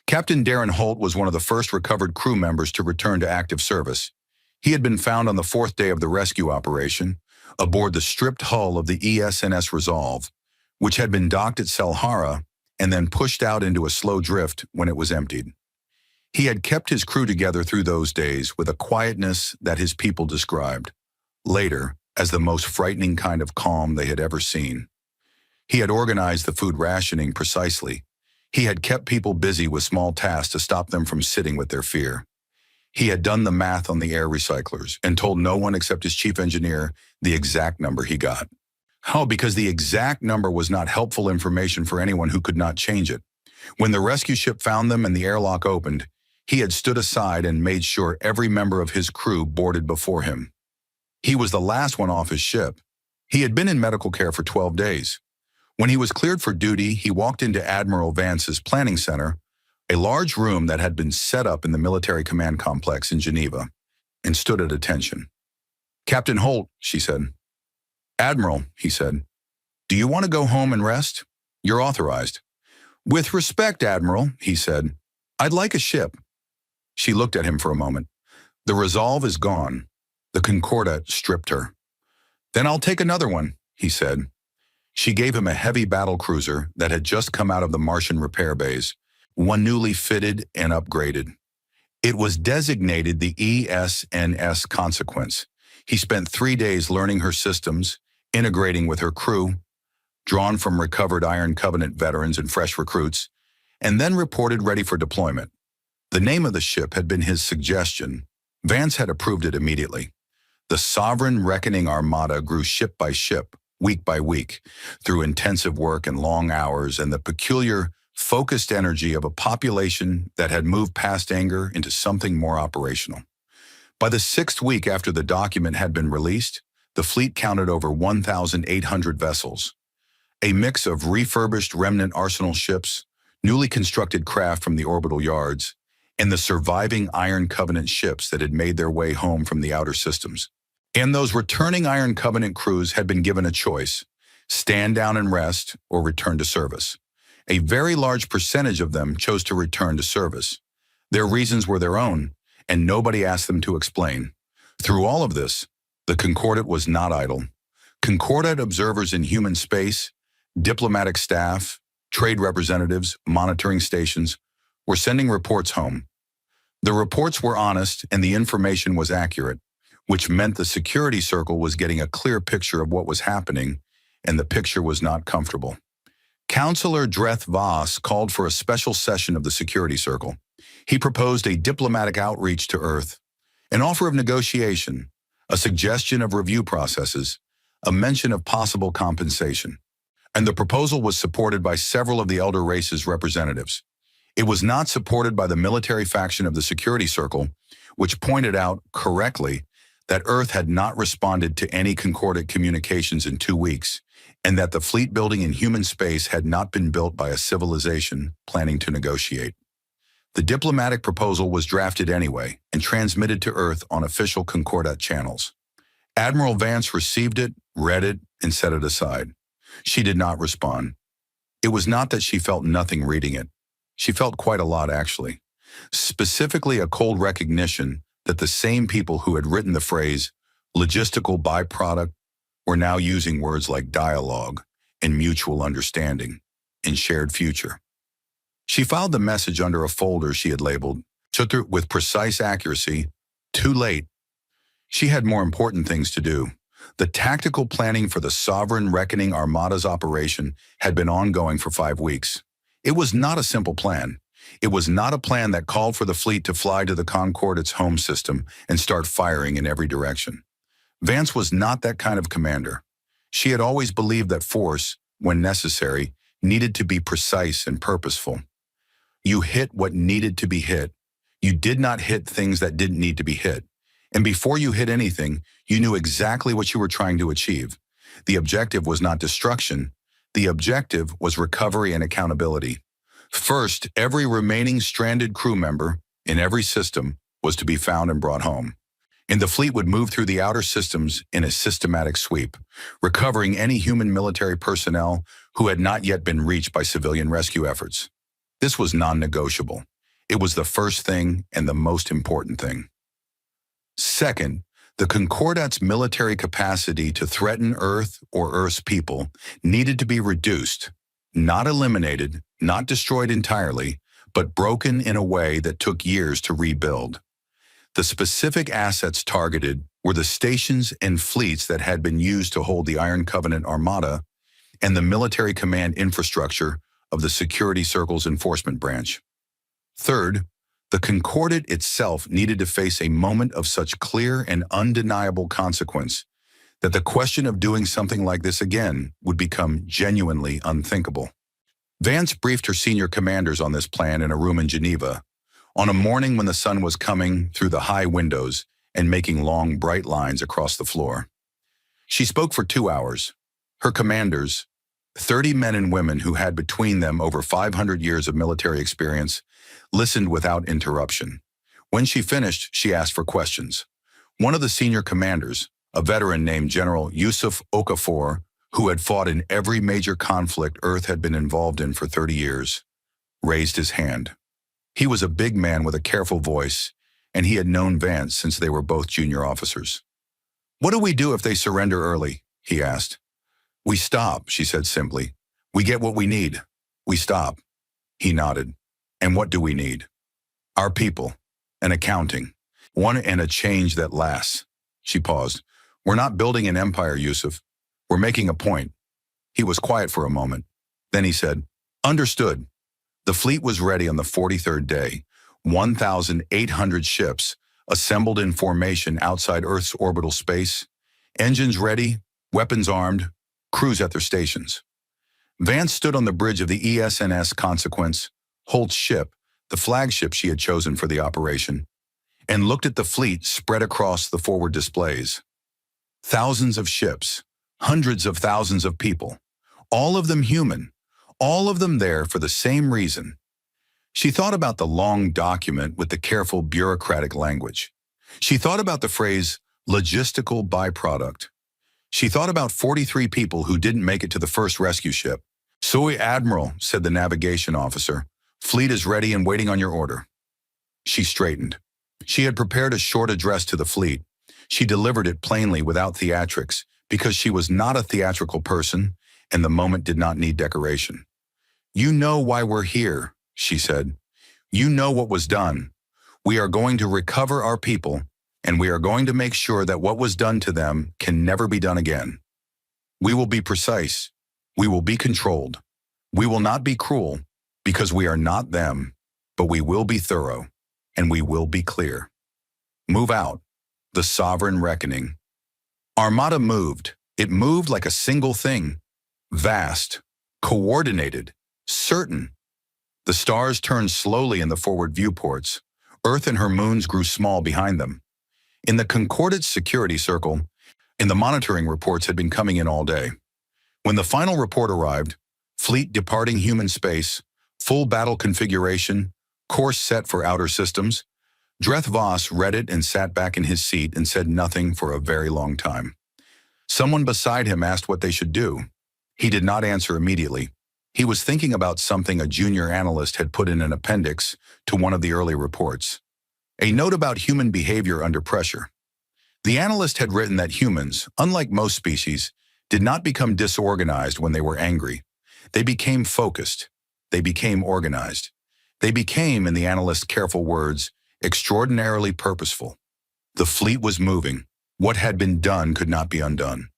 Captain Darren Holt was one of the first recovered crew members to return to active service. He had been found on the 4th day of the rescue operation, aboard the stripped hull of the ESNS Resolve, which had been docked at Selhara and then pushed out into a slow drift when it was emptied. He had kept his crew together through those days with a quietness that his people described, later, as the most frightening kind of calm they had ever seen. He had organized the food rationing precisely. He had kept people busy with small tasks to stop them from sitting with their fear. He had done the math on the air recyclers and told no one except his chief engineer the exact number he got. How? Because the exact number was not helpful information for anyone who could not change it. When the rescue ship found them and the airlock opened, he had stood aside and made sure every member of his crew boarded before him. He was the last one off his ship. He had been in medical care for 12 days. When he was cleared for duty, he walked into Admiral Vance's planning center, a large room that had been set up in the military command complex in Geneva, and stood at attention. "Captain Holt," she said. "Admiral," he said, "do you want to go home and rest? You're authorized." "With respect, Admiral," he said, "I'd like a ship." She looked at him for a moment. "The Resolve is gone." The Concordat stripped her. "Then I'll take another one," he said. She gave him a heavy battle cruiser that had just come out of the Martian repair bays, one newly fitted and upgraded. It was designated the ESNS Consequence. He spent 3 days learning her systems, integrating with her crew, drawn from recovered Iron Covenant veterans and fresh recruits, and then reported ready for deployment. The name of the ship had been his suggestion. Vance had approved it immediately. The Sovereign Reckoning Armada grew ship by ship, week by week, through intensive work and long hours and the peculiar, focused energy of a population that had moved past anger into something more operational. By the 6th week after the document had been released, the fleet counted over 1,800 vessels. A mix of refurbished remnant arsenal ships, newly constructed craft from the orbital yards, and the surviving Iron Covenant ships that had made their way home from the outer systems. And those returning Iron Covenant crews had been given a choice: stand down and rest or return to service. A very large percentage of them chose to return to service. Their reasons were their own, and nobody asked them to explain. Through all of this, the Concordat was not idle. Concordat observers in human space, diplomatic staff, trade representatives, monitoring stations, were sending reports home. The reports were honest and the information was accurate, which meant the security circle was getting a clear picture of what was happening, and the picture was not comfortable. Counselor Dreth Voss called for a special session of the security circle. He proposed a diplomatic outreach to Earth, an offer of negotiation, a suggestion of review processes, a mention of possible compensation. And the proposal was supported by several of the elder race's representatives. It was not supported by the military faction of the security circle, which pointed out, correctly, that Earth had not responded to any Concordat communications in 2 weeks, and that the fleet building in human space had not been built by a civilization planning to negotiate. The diplomatic proposal was drafted anyway and transmitted to Earth on official Concordat channels. Admiral Vance received it, read it, and set it aside. She did not respond. It was not that she felt nothing reading it. She felt quite a lot, actually. Specifically, a cold recognition that the same people who had written the phrase logistical byproduct were now using words like dialogue and mutual understanding and shared future. She filed the message under a folder she had labeled, took with precise accuracy, too late. She had more important things to do. The tactical planning for the Sovereign Reckoning Armada's operation had been ongoing for 5 weeks. It was not a simple plan. It was not a plan that called for the fleet to fly to the Concordat's home system and start firing in every direction. Vance was not that kind of commander. She had always believed that force, when necessary, needed to be precise and purposeful. You hit what needed to be hit. You did not hit things that didn't need to be hit. And before you hit anything, you knew exactly what you were trying to achieve. The objective was not destruction. The objective was recovery and accountability. First, every remaining stranded crew member in every system was to be found and brought home. And the fleet would move through the outer systems in a systematic sweep, recovering any human military personnel who had not yet been reached by civilian rescue efforts. This was non-negotiable. It was the first thing and the most important thing. Second, the Concordat's military capacity to threaten Earth or Earth's people needed to be reduced, not eliminated, not destroyed entirely, but broken in a way that took years to rebuild. The specific assets targeted were the stations and fleets that had been used to hold the Iron Covenant Armada and the military command infrastructure of the Security Circle's enforcement branch. Third, the Concordat itself needed to face a moment of such clear and undeniable consequence that the question of doing something like this again would become genuinely unthinkable. Vance briefed her senior commanders on this plan in a room in Geneva, on a morning when the sun was coming through the high windows and making long, bright lines across the floor. She spoke for 2 hours. Her commanders, 30 men and women who had between them over 500 years of military experience, listened without interruption. When she finished, she asked for questions. One of the senior commanders, a veteran named General Yusuf Okafor, who had fought in every major conflict Earth had been involved in for 30 years, raised his hand. He was a big man with a careful voice, and he had known Vance since they were both junior officers. "What do we do if they surrender early?" he asked. "We stop," she said simply. "We get what we need. We stop." He nodded. "And what do we need?" "Our people. An accounting. One and a change that lasts." She paused. "We're not building an empire, Yusuf. We're making a point." He was quiet for a moment. Then he said, "Understood." The fleet was ready on the 43rd day, 1,800 ships assembled in formation outside Earth's orbital space, engines ready, weapons armed, crews at their stations. Vance stood on the bridge of the ESNS Consequence, Holt's ship, the flagship she had chosen for the operation, and looked at the fleet spread across the forward displays. Thousands of ships, hundreds of thousands of people, All of them human, all of them there for the same reason. She thought about the long document with the careful bureaucratic language. She thought about the phrase, logistical byproduct. She thought about 43 people who didn't make it to the first rescue ship. "Soy Admiral," said the navigation officer. "Fleet is ready and waiting on your order." She straightened. She had prepared a short address to the fleet. She delivered it plainly without theatrics, because she was not a theatrical person, and the moment did not need decoration. "You know why we're here," she said. "You know what was done. We are going to recover our people, and we are going to make sure that what was done to them can never be done again. We will be precise. We will be controlled. We will not be cruel, because we are not them, but we will be thorough, and we will be clear." Move out. The sovereign reckoning. Armada moved. It moved like a single thing. Vast, coordinated, certain. The stars turned slowly in the forward viewports. Earth and her moons grew small behind them. In the Concordate's security circle, and the monitoring reports had been coming in all day. When the final report arrived, fleet departing human space, full battle configuration, course set for outer systems, Dreth Voss read it and sat back in his seat and said nothing for a very long time. Someone beside him asked what they should do. He did not answer immediately. He was thinking about something a junior analyst had put in an appendix to one of the early reports. A note about human behavior under pressure. The analyst had written that humans, unlike most species, did not become disorganized when they were angry. They became focused. They became organized. They became, in the analyst's careful words, extraordinarily purposeful. The fleet was moving. What had been done could not be undone.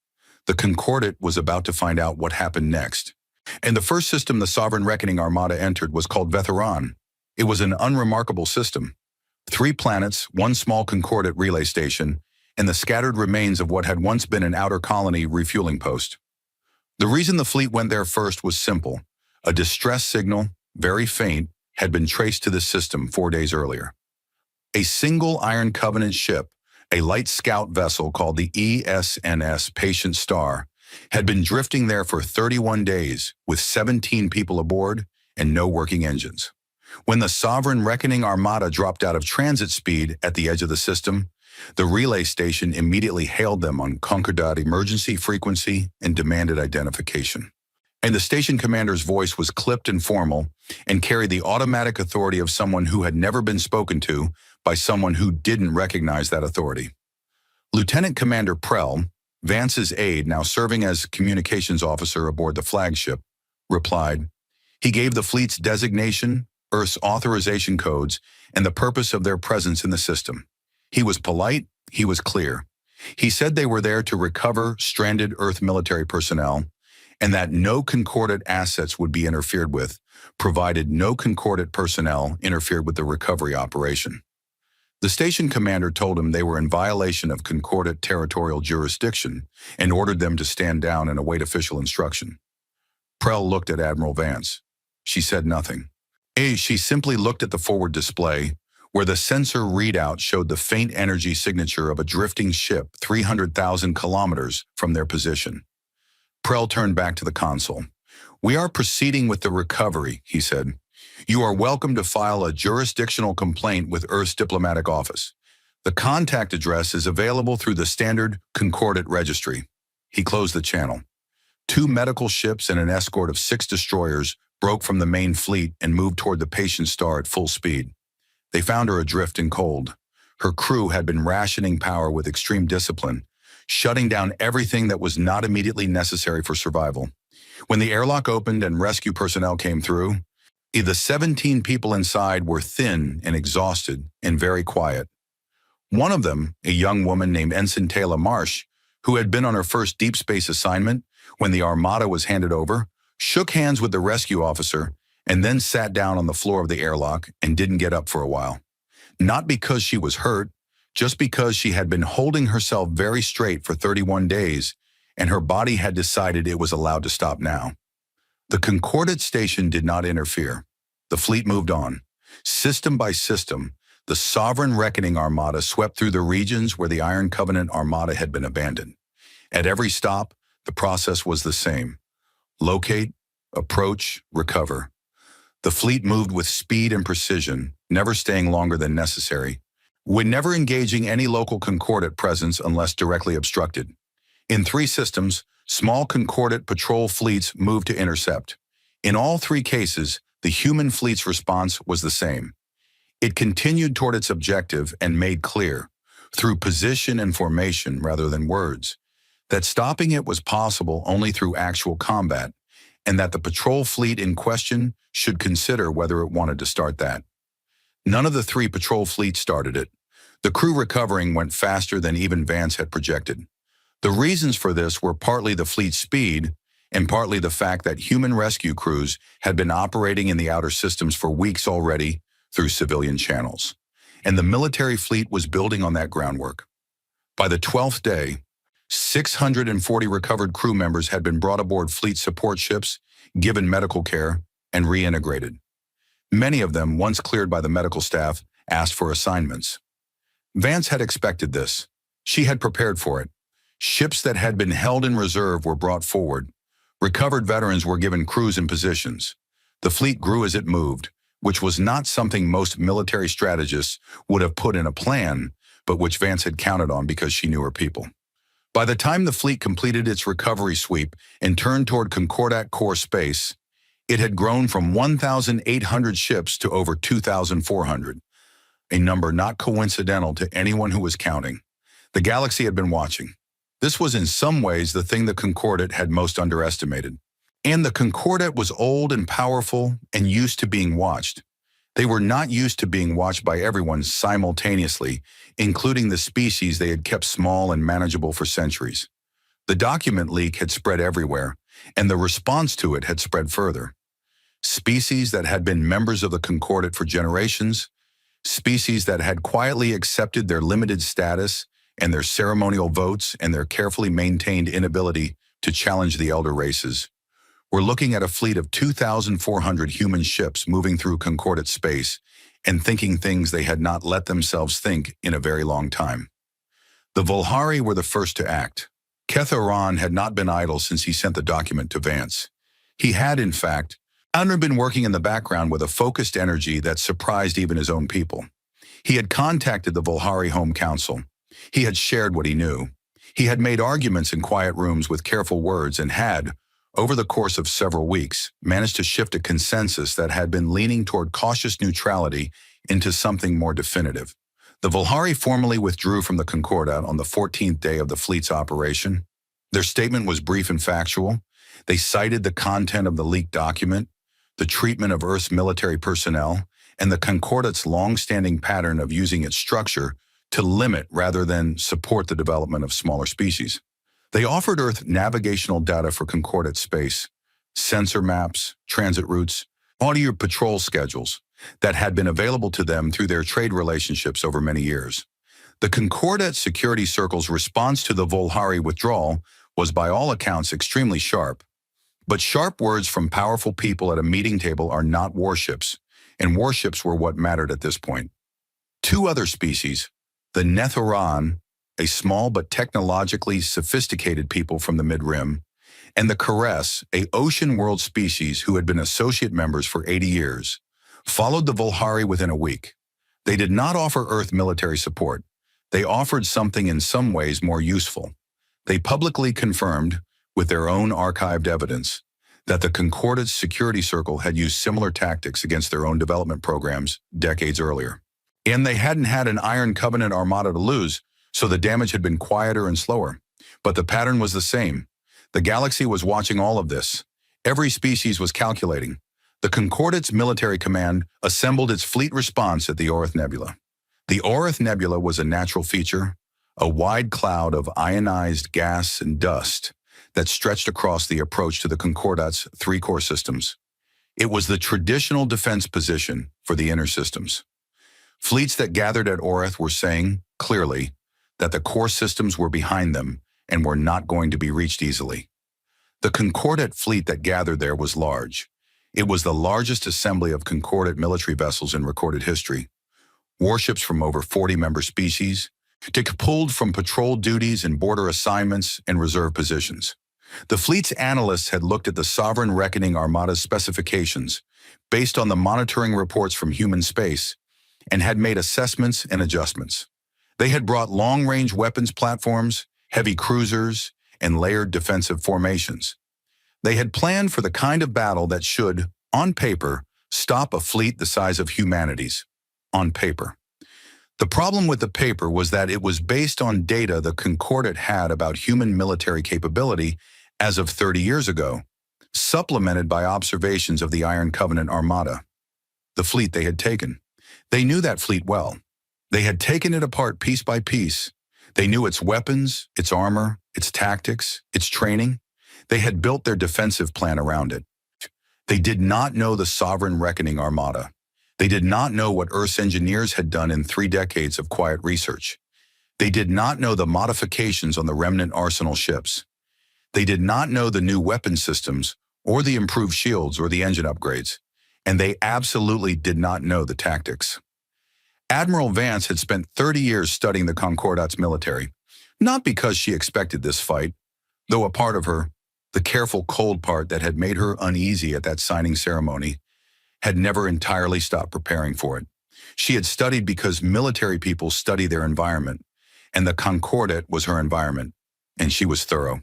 The Concordate was about to find out what happened next. And the first system the Sovereign Reckoning Armada entered was called Vetheran. It was an unremarkable system. 3 planets, 1 small Concordate relay station, and the scattered remains of what had once been an outer colony refueling post. The reason the fleet went there first was simple. A distress signal, very faint, had been traced to the system 4 days earlier. A single Iron Covenant ship, a light scout vessel called the ESNS Patient Star, had been drifting there for 31 days with 17 people aboard and no working engines. When the Sovereign Reckoning Armada dropped out of transit speed at the edge of the system, the relay station immediately hailed them on Concordate emergency frequency and demanded identification. And the station commander's voice was clipped and formal and carried the automatic authority of someone who had never been spoken to by someone who didn't recognize that authority. Lieutenant Commander Prell, Vance's aide now serving as communications officer aboard the flagship, replied. He gave the fleet's designation, Earth's authorization codes, and the purpose of their presence in the system. He was polite, he was clear. He said they were there to recover stranded Earth military personnel, and that no Concordate assets would be interfered with, provided no Concordate personnel interfered with the recovery operation. The station commander told him they were in violation of Concordate territorial jurisdiction and ordered them to stand down and await official instruction. Prell looked at Admiral Vance. She said nothing. She simply looked at the forward display, where the sensor readout showed the faint energy signature of a drifting ship 300,000 kilometers from their position. Prell turned back to the console. "We are proceeding with the recovery," he said. "You are welcome to file a jurisdictional complaint with Earth's diplomatic office. The contact address is available through the standard Concordate registry." He closed the channel. 2 medical ships and an escort of 6 destroyers broke from the main fleet and moved toward the Patient Star at full speed. They found her adrift and cold. Her crew had been rationing power with extreme discipline, shutting down everything that was not immediately necessary for survival. When the airlock opened and rescue personnel came through, the 17 people inside were thin and exhausted and very quiet. One of them, a young woman named Ensign Taylor Marsh, who had been on her first deep space assignment when the Armada was handed over, shook hands with the rescue officer and then sat down on the floor of the airlock and didn't get up for a while. Not because she was hurt, just because she had been holding herself very straight for 31 days, and her body had decided it was allowed to stop now. The Concordate station did not interfere. The fleet moved on. System by system, the Sovereign Reckoning Armada swept through the regions where the Iron Covenant Armada had been abandoned. At every stop, the process was the same. Locate, approach, recover. The fleet moved with speed and precision, never staying longer than necessary, with never engaging any local concordate presence unless directly obstructed. In 3 systems, small concordate patrol fleets moved to intercept. In all 3 cases, the human fleet's response was the same. It continued toward its objective and made clear, through position and formation rather than words, that stopping it was possible only through actual combat, and that the patrol fleet in question should consider whether it wanted to start that. None of the 3 patrol fleets started it. The crew recovering went faster than even Vance had projected. The reasons for this were partly the fleet's speed and partly the fact that human rescue crews had been operating in the outer systems for weeks already through civilian channels, and the military fleet was building on that groundwork. By the 12th day, 640 recovered crew members had been brought aboard fleet support ships, given medical care, and reintegrated. Many of them, once cleared by the medical staff, asked for assignments. Vance had expected this. She had prepared for it. Ships that had been held in reserve were brought forward. Recovered veterans were given crews and positions. The fleet grew as it moved, which was not something most military strategists would have put in a plan, but which Vance had counted on because she knew her people. By the time the fleet completed its recovery sweep and turned toward Concordat core space, it had grown from 1,800 ships to over 2,400, a number not coincidental to anyone who was counting. The galaxy had been watching. This was in some ways the thing the Concordat had most underestimated. And the Concordat was old and powerful and used to being watched. They were not used to being watched by everyone simultaneously, including the species they had kept small and manageable for centuries. The document leak had spread everywhere, and the response to it had spread further. Species that had been members of the Concordat for generations, species that had quietly accepted their limited status and their ceremonial votes and their carefully maintained inability to challenge the elder races, were looking at a fleet of 2,400 human ships moving through Concordat space and thinking things they had not let themselves think in a very long time. The Volhari were the first to act. Ketharon had not been idle since he sent the document to Vance. He had, in fact, been working in the background with a focused energy that surprised even his own people. He had contacted the Volhari Home Council. He had shared what he knew. He had made arguments in quiet rooms with careful words and had, over the course of several weeks, managed to shift a consensus that had been leaning toward cautious neutrality into something more definitive. The Volhari formally withdrew from the Concordat on the 14th day of the fleet's operation. Their statement was brief and factual. They cited the content of the leaked document, the treatment of Earth's military personnel, and the Concordat's long-standing pattern of using its structure to limit rather than support the development of smaller species. They offered Earth navigational data for Concordat space, sensor maps, transit routes, audio patrol schedules that had been available to them through their trade relationships over many years. The Concordat Security Circle's response to the Volhari withdrawal was by all accounts extremely sharp. But sharp words from powerful people at a meeting table are not warships, and warships were what mattered at this point. 2 other species, the Nethoran, a small but technologically sophisticated people from the Mid-Rim, and the Caress, a ocean world species who had been associate members for 80 years, followed the Volhari within a week. They did not offer Earth military support. They offered something in some ways more useful. They publicly confirmed, with their own archived evidence, that the Concordat's security circle had used similar tactics against their own development programs decades earlier. And they hadn't had an Iron Covenant armada to lose, so the damage had been quieter and slower. But the pattern was the same. The galaxy was watching all of this. Every species was calculating. The Concordat's military command assembled its fleet response at the Orith Nebula. The Orith Nebula was a natural feature, a wide cloud of ionized gas and dust that stretched across the approach to the Concordat's 3 core systems. It was the traditional defense position for the inner systems. Fleets that gathered at Orith were saying, clearly, that the core systems were behind them and were not going to be reached easily. The Concordat fleet that gathered there was large. It was the largest assembly of Concordat military vessels in recorded history. Warships from over 40 member species, pulled from patrol duties and border assignments and reserve positions. The fleet's analysts had looked at the Sovereign Reckoning Armada's specifications, based on the monitoring reports from human space, and had made assessments and adjustments. They had brought long-range weapons platforms, heavy cruisers, and layered defensive formations. They had planned for the kind of battle that should, on paper, stop a fleet the size of humanity's. On paper. The problem with the paper was that it was based on data the Concordat had about human military capability as of 30 years ago, supplemented by observations of the Iron Covenant Armada, the fleet they had taken. They knew that fleet well. They had taken it apart piece by piece. They knew its weapons, its armor, its tactics, its training. They had built their defensive plan around it. They did not know the Sovereign Reckoning Armada. They did not know what Earth's engineers had done in 3 decades of quiet research. They did not know the modifications on the remnant arsenal ships. They did not know the new weapon systems, or the improved shields or the engine upgrades. And they absolutely did not know the tactics. Admiral Vance had spent 30 years studying the Concordat's military, not because she expected this fight, though a part of her, the careful, cold part that had made her uneasy at that signing ceremony, had never entirely stopped preparing for it. She had studied because military people study their environment, and the Concordat was her environment, and she was thorough.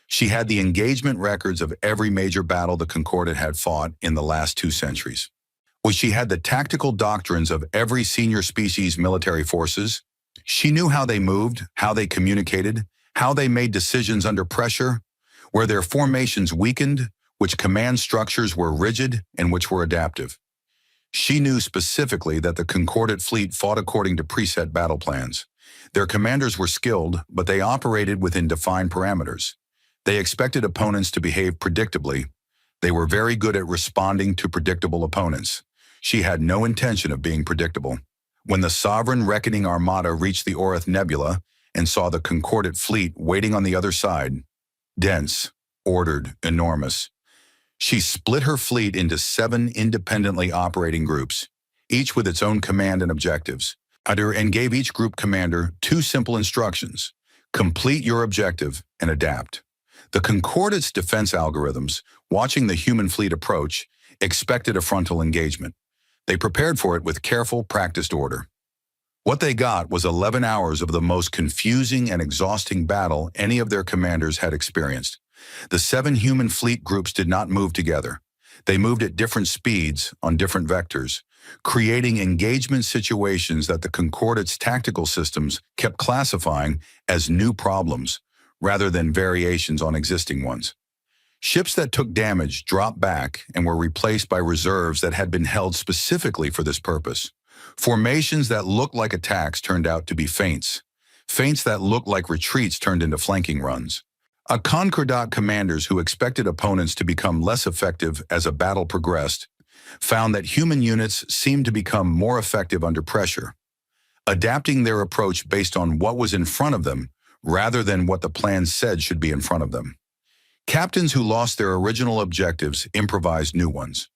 She had the engagement records of every major battle the Concordat had fought in the last 2 centuries. She had the tactical doctrines of every senior species military forces. She knew how they moved, how they communicated, how they made decisions under pressure, where their formations weakened, which command structures were rigid and which were adaptive. She knew specifically that the Concordat fleet fought according to preset battle plans. Their commanders were skilled, but they operated within defined parameters. They expected opponents to behave predictably. They were very good at responding to predictable opponents. She had no intention of being predictable. When the Sovereign Reckoning Armada reached the Orith Nebula and saw the Concordat fleet waiting on the other side, dense, ordered, enormous, she split her fleet into 7 independently operating groups, each with its own command and objectives, and gave each group commander 2 simple instructions: complete your objective and adapt. The Concordat's defense algorithms, watching the human fleet approach, expected a frontal engagement. They prepared for it with careful, practiced order. What they got was 11 hours of the most confusing and exhausting battle any of their commanders had experienced. The 7 human fleet groups did not move together. They moved at different speeds on different vectors, creating engagement situations that the Concordat's tactical systems kept classifying as new problems, rather than variations on existing ones. Ships that took damage dropped back and were replaced by reserves that had been held specifically for this purpose. Formations that looked like attacks turned out to be feints. Feints that looked like retreats turned into flanking runs. A Concordat commanders who expected opponents to become less effective as a battle progressed found that human units seemed to become more effective under pressure, adapting their approach based on what was in front of them rather than what the plan said should be in front of them. Captains who lost their original objectives improvised new ones.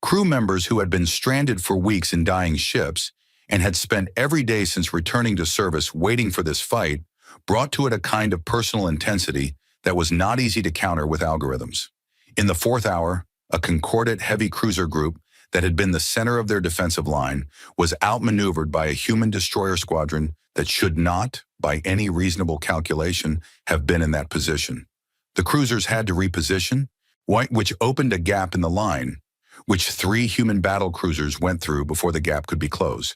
Crew members who had been stranded for weeks in dying ships and had spent every day since returning to service waiting for this fight brought to it a kind of personal intensity that was not easy to counter with algorithms. In the 4th hour, a Concordat heavy cruiser group that had been the center of their defensive line was outmaneuvered by a human destroyer squadron that should not, by any reasonable calculation, have been in that position. The cruisers had to reposition, which opened a gap in the line, which 3 human battle cruisers went through before the gap could be closed.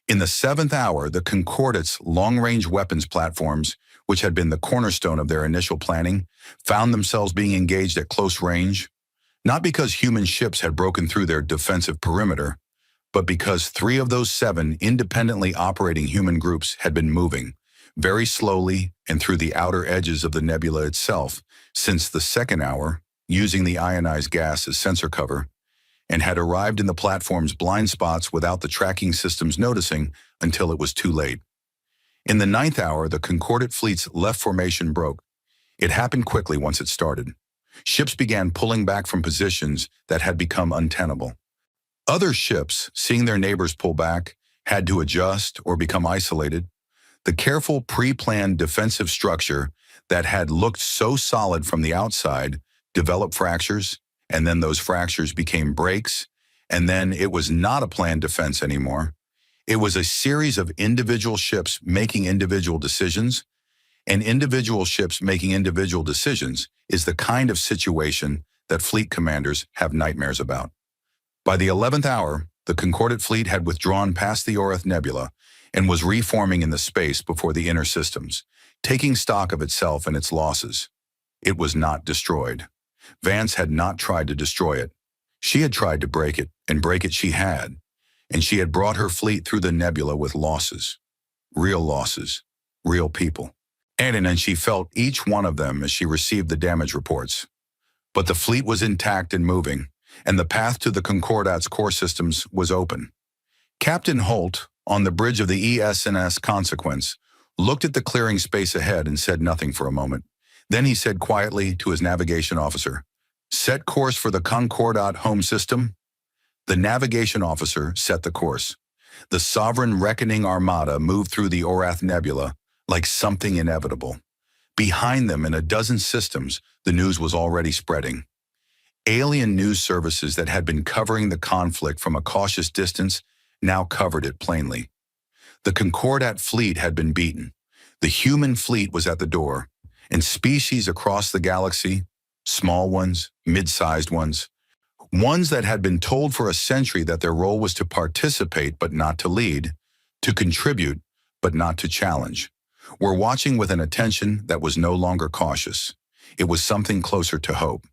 In the 7th hour, the Concordat's long-range weapons platforms, which had been the cornerstone of their initial planning, found themselves being engaged at close range, not because human ships had broken through their defensive perimeter, but because 3 of those 7 independently operating human groups had been moving, very slowly and through the outer edges of the nebula itself, since the 2nd hour, using the ionized gas as sensor cover, and had arrived in the platform's blind spots without the tracking systems noticing until it was too late. In the 9th hour, the Concordat fleet's left formation broke. It happened quickly once it started. Ships began pulling back from positions that had become untenable. Other ships, seeing their neighbors pull back, had to adjust or become isolated. The careful, pre-planned defensive structure that had looked so solid from the outside developed fractures, and then those fractures became breaks, and then it was not a planned defense anymore. It was a series of individual ships making individual decisions, and individual ships making individual decisions is the kind of situation that fleet commanders have nightmares about. By the 11th hour, the Concordate fleet had withdrawn past the Oreth Nebula and was reforming in the space before the inner systems, taking stock of itself and its losses. It was not destroyed. Vance had not tried to destroy it. She had tried to break it, and break it she had. And she had brought her fleet through the nebula with losses. Losses. Real people. And she felt each one of them as she received the damage reports. But the fleet was intact and moving, and the path to the Concordate's core systems was open. Captain Holt, on the bridge of the ES&S Consequence, looked at the clearing space ahead and said nothing for a moment. Then he said quietly to his navigation officer, "Set course for the Concordate home system." The navigation officer set the course. The Sovereign Reckoning Armada moved through the Oreth Nebula like something inevitable. Behind them, in a dozen systems, the news was already spreading. Alien news services that had been covering the conflict from a cautious distance now covered it plainly. The Concordate fleet had been beaten. The human fleet was at the door, and species across the galaxy, small ones, mid-sized ones that had been told for a century that their role was to participate but not to lead, to contribute but not to challenge, were watching with an attention that was no longer cautious. It was something closer to hope.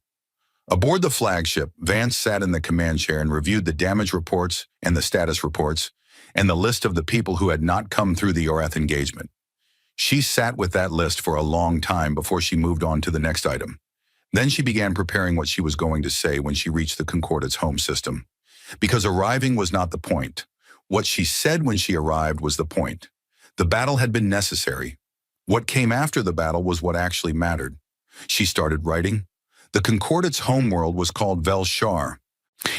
Aboard the flagship, Vance sat in the command chair and reviewed the damage reports and the status reports and the list of the people who had not come through the Oreth engagement. She sat with that list for a long time before she moved on to the next item. Then she began preparing what she was going to say when she reached the Concordate's home system. Because arriving was not the point. What she said when she arrived was the point. The battle had been necessary. What came after the battle was what actually mattered. She started writing. The Concordate's homeworld was called Vel-Shar.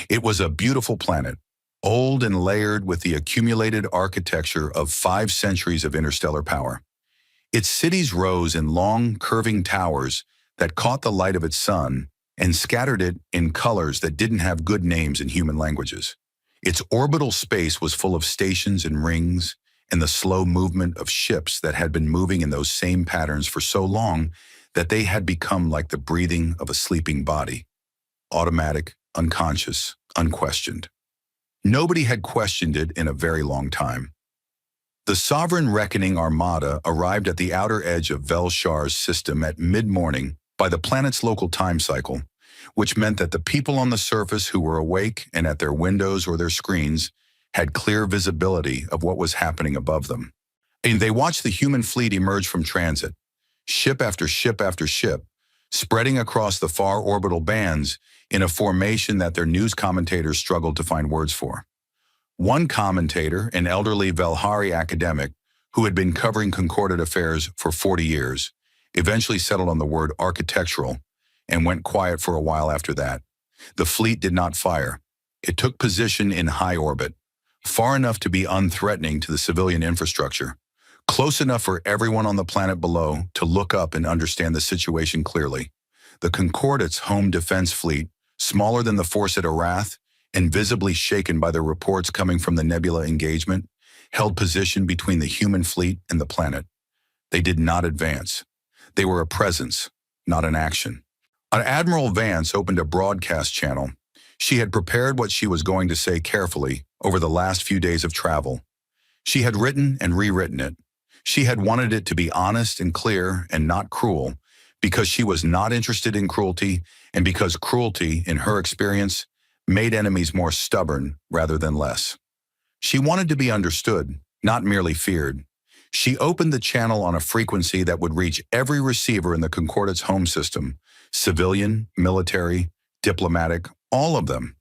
It was a beautiful planet, old and layered with the accumulated architecture of 5 centuries of interstellar power. Its cities rose in long, curving towers that caught the light of its sun and scattered it in colors that didn't have good names in human languages. Its orbital space was full of stations and rings and the slow movement of ships that had been moving in those same patterns for so long that they had become like the breathing of a sleeping body. Automatic, unconscious, unquestioned. Nobody had questioned it in a very long time. The Sovereign Reckoning Armada arrived at the outer edge of Vel-Shar's system at mid-morning by the planet's local time cycle, which meant that the people on the surface who were awake and at their windows or their screens had clear visibility of what was happening above them. And they watched the human fleet emerge from transit, ship after ship after ship, spreading across the far orbital bands in a formation that their news commentators struggled to find words for. One commentator, an elderly Velhari academic who had been covering Concordate affairs for 40 years, eventually settled on the word architectural and went quiet for a while after that. The fleet did not fire. It took position in high orbit, far enough to be unthreatening to the civilian infrastructure, close enough for everyone on the planet below to look up and understand the situation clearly. The Concordate's home defense fleet, smaller than the force at Arath, and visibly shaken by the reports coming from the Nebula engagement, held position between the human fleet and the planet. They did not advance. They were a presence, not an action. Admiral Vance opened a broadcast channel. She had prepared what she was going to say carefully over the last few days of travel. She had written and rewritten it. She had wanted it to be honest and clear and not cruel, because she was not interested in cruelty, and because cruelty, in her experience, made enemies more stubborn rather than less. She wanted to be understood, not merely feared. She opened the channel on a frequency that would reach every receiver in the Concordate's home system, civilian, military, diplomatic, all of them.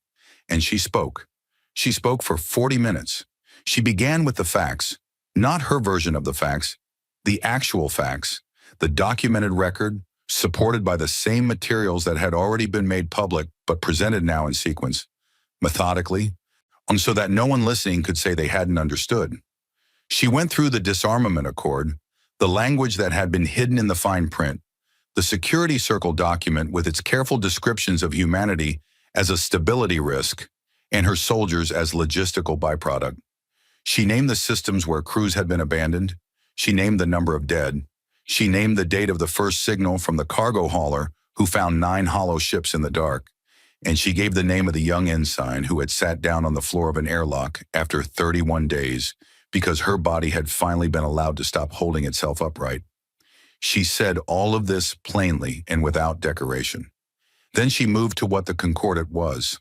And she spoke. She spoke for 40 minutes. She began with the facts, not her version of the facts, the actual facts, the documented record, supported by the same materials that had already been made public but presented now in sequence, methodically, and so that no one listening could say they hadn't understood. She went through the disarmament accord, the language that had been hidden in the fine print, the security circle document with its careful descriptions of humanity as a stability risk and her soldiers as logistical byproduct. She named the systems where crews had been abandoned. She named the number of dead. She named the date of the first signal from the cargo hauler who found 9 hollow ships in the dark. And she gave the name of the young ensign who had sat down on the floor of an airlock after 31 days because her body had finally been allowed to stop holding itself upright. She said all of this plainly and without decoration. Then she moved to what the Concordat was.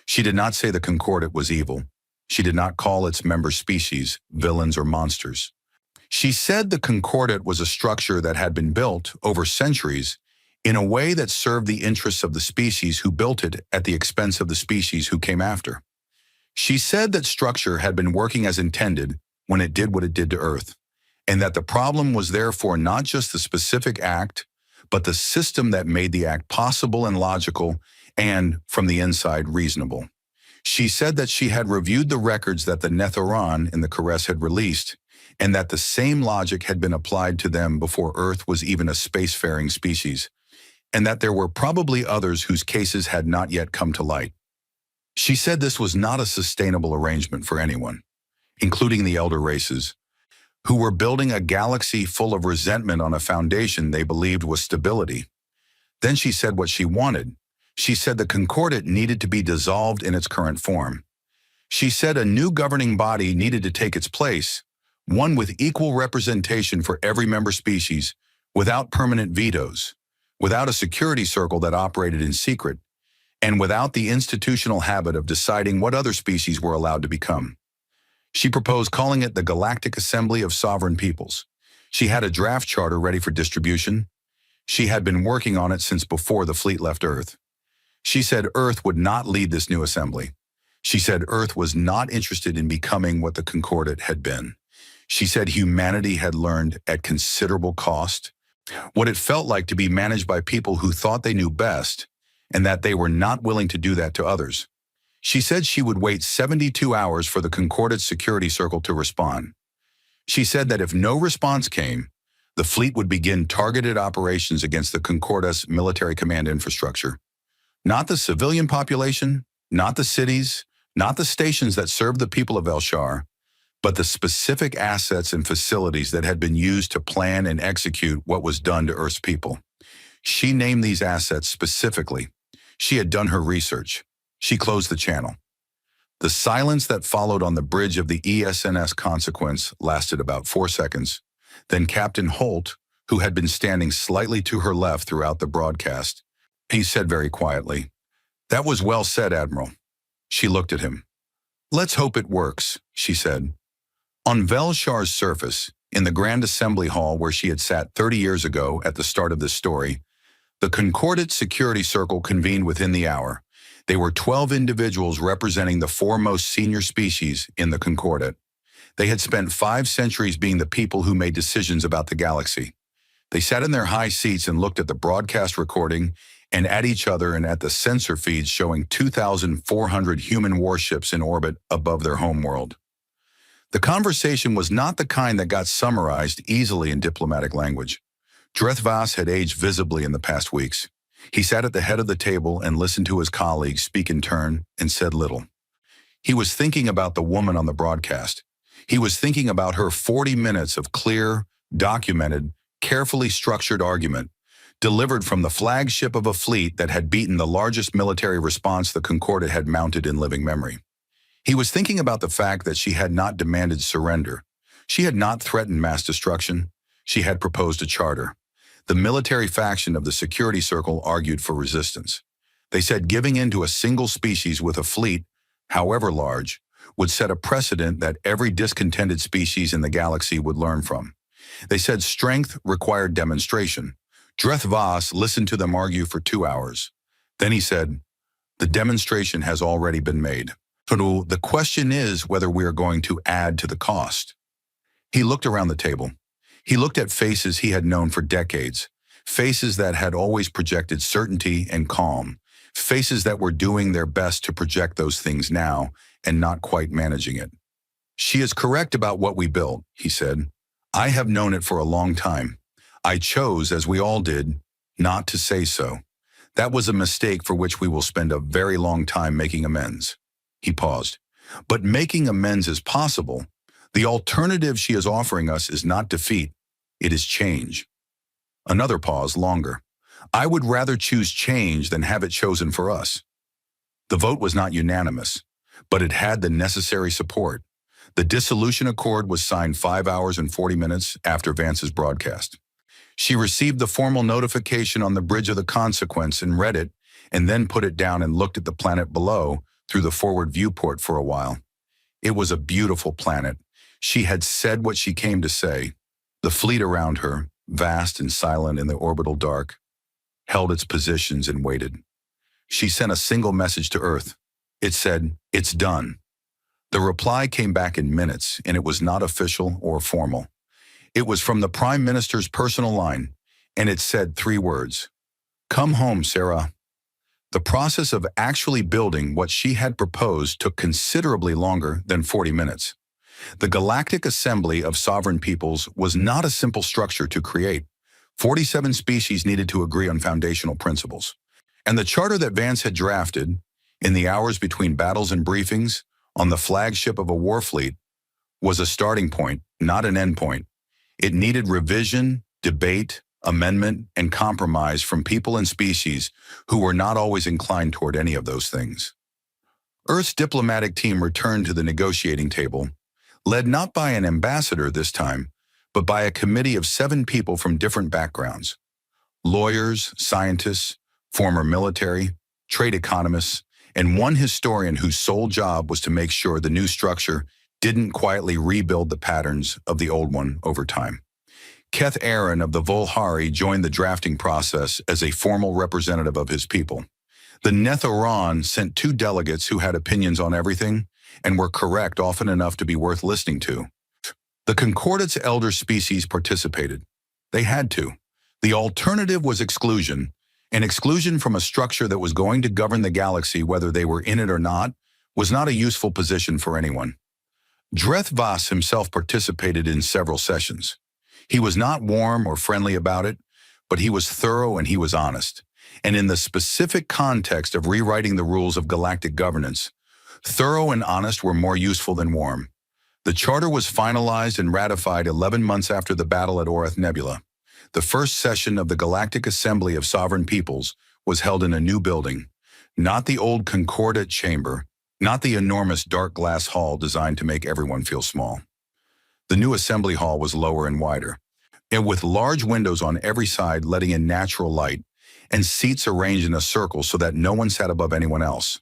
She did not say the Concordat was evil. She did not call its member species villains or monsters. She said the Concordat was a structure that had been built over centuries in a way that served the interests of the species who built it at the expense of the species who came after. She said that structure had been working as intended when it did what it did to Earth, and that the problem was therefore not just the specific act, but the system that made the act possible and logical and, from the inside, reasonable. She said that she had reviewed the records that the Nethoran in the Caress had released, and that the same logic had been applied to them before Earth was even a spacefaring species, and that there were probably others whose cases had not yet come to light. She said this was not a sustainable arrangement for anyone, including the elder races, who were building a galaxy full of resentment on a foundation they believed was stability. Then she said what she wanted. She said the Concordat needed to be dissolved in its current form. She said a new governing body needed to take its place, one with equal representation for every member species, without permanent vetoes, without a security circle that operated in secret, and without the institutional habit of deciding what other species were allowed to become. She proposed calling it the Galactic Assembly of Sovereign Peoples. She had a draft charter ready for distribution. She had been working on it since before the fleet left Earth. She said Earth would not lead this new assembly. She said Earth was not interested in becoming what the Concordat had been. She said humanity had learned at considerable cost what it felt like to be managed by people who thought they knew best, and that they were not willing to do that to others. She said she would wait 72 hours for the Concordat security circle to respond. She said that if no response came, the fleet would begin targeted operations against the Concordat's military command infrastructure. Not the civilian population, not the cities, not the stations that served the people of El-Shar, but the specific assets and facilities that had been used to plan and execute what was done to Earth's people. She named these assets specifically. She had done her research. She closed the channel. The silence that followed on the bridge of the ESNS Consequence lasted about 4 seconds. Then Captain Holt, who had been standing slightly to her left throughout the broadcast, he said very quietly, "That was well said, Admiral." She looked at him. "Let's hope it works," she said. On Vel-Shar's surface, in the Grand Assembly Hall where she had sat 30 years ago at the start of this story, the Concordat Security Circle convened within the hour. They were 12 individuals representing the 4 most senior species in the Concordat. They had spent 5 centuries being the people who made decisions about the galaxy. They sat in their high seats and looked at the broadcast recording and at each other and at the sensor feeds showing 2,400 human warships in orbit above their homeworld. The conversation was not the kind that got summarized easily in diplomatic language. Dreth Vas had aged visibly in the past weeks. He sat at the head of the table and listened to his colleagues speak in turn and said little. He was thinking about the woman on the broadcast. He was thinking about her 40 minutes of clear, documented, carefully structured argument, delivered from the flagship of a fleet that had beaten the largest military response the Concordat had mounted in living memory. He was thinking about the fact that she had not demanded surrender. She had not threatened mass destruction. She had proposed a charter. The military faction of the security circle argued for resistance. They said giving in to a single species with a fleet, however large, would set a precedent that every discontented species in the galaxy would learn from. They said strength required demonstration. Dreth Vas listened to them argue for 2 hours. Then he said, "The demonstration has already been made. So the question is whether we are going to add to the cost." He looked around the table. He looked at faces he had known for decades, faces that had always projected certainty and calm, faces that were doing their best to project those things now and not quite managing it. She is correct about what we built, he said. I have known it for a long time. I chose, as we all did, not to say so. That was a mistake for which we will spend a very long time making amends. He paused. But making amends is possible. The alternative she is offering us is not defeat. It is change. Another pause, longer. I would rather choose change than have it chosen for us. The vote was not unanimous, but it had the necessary support. The dissolution accord was signed 5 hours and 40 minutes after Vance's broadcast. She received the formal notification on the bridge of the consequence and read it, and then put it down and looked at the planet below through the forward viewport for a while. It was a beautiful planet. She had said what she came to say. The fleet around her, vast and silent in the orbital dark, held its positions and waited. She sent a single message to Earth. It said, "It's done." The reply came back in minutes, and it was not official or formal. It was from the Prime Minister's personal line, and it said 3 words. "Come home, Sarah." The process of actually building what she had proposed took considerably longer than 40 minutes. The Galactic Assembly of Sovereign Peoples was not a simple structure to create. 47 species needed to agree on foundational principles. And the charter that Vance had drafted, in the hours between battles and briefings, on the flagship of a war fleet, was a starting point, not an end point. It needed revision, debate, amendment, and compromise from people and species who were not always inclined toward any of those things. Earth's diplomatic team returned to the negotiating table, led not by an ambassador this time, but by a committee of 7 people from different backgrounds: lawyers, scientists, former military, trade economists, and one historian whose sole job was to make sure the new structure didn't quietly rebuild the patterns of the old one over time. Keth Aaron of the Volhari joined the drafting process as a formal representative of his people. The Nethoran sent 2 delegates who had opinions on everything and were correct often enough to be worth listening to. The Concordate's elder species participated. They had to. The alternative was exclusion, and exclusion from a structure that was going to govern the galaxy whether they were in it or not was not a useful position for anyone. Dreth Vas himself participated in several sessions. He was not warm or friendly about it, but he was thorough and he was honest. And in the specific context of rewriting the rules of galactic governance, thorough and honest were more useful than warm. The charter was finalized and ratified 11 months after the battle at Orath Nebula. The first session of the Galactic Assembly of Sovereign Peoples was held in a new building, not the old Concordate chamber, not the enormous dark glass hall designed to make everyone feel small. The new assembly hall was lower and wider, and with large windows on every side letting in natural light, and seats arranged in a circle so that no one sat above anyone else.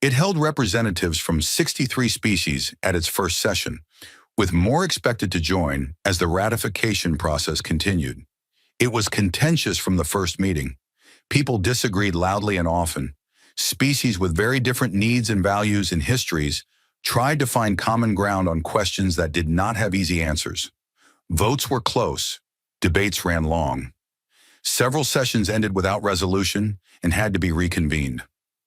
It held representatives from 63 species at its first session, with more expected to join as the ratification process continued. It was contentious from the first meeting. People disagreed loudly and often. Species with very different needs and values and histories tried to find common ground on questions that did not have easy answers. Votes were close. Debates ran long. Several sessions ended without resolution and had to be reconvened.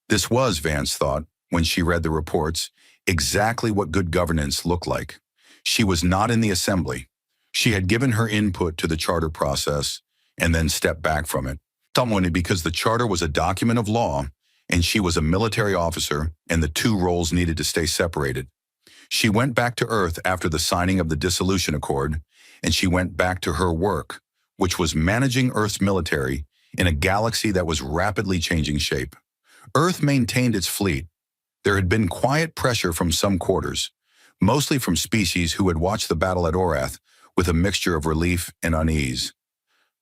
This was, Vance thought, when she read the reports, exactly what good governance looked like. She was not in the assembly. She had given her input to the charter process and then stepped back from it. Someone because the charter was a document of law and she was a military officer and the 2 roles needed to stay separated. She went back to Earth after the signing of the dissolution accord, and she went back to her work, which was managing Earth's military in a galaxy that was rapidly changing shape. Earth maintained its fleet. There had been quiet pressure from some quarters, mostly from species who had watched the battle at Orath with a mixture of relief and unease.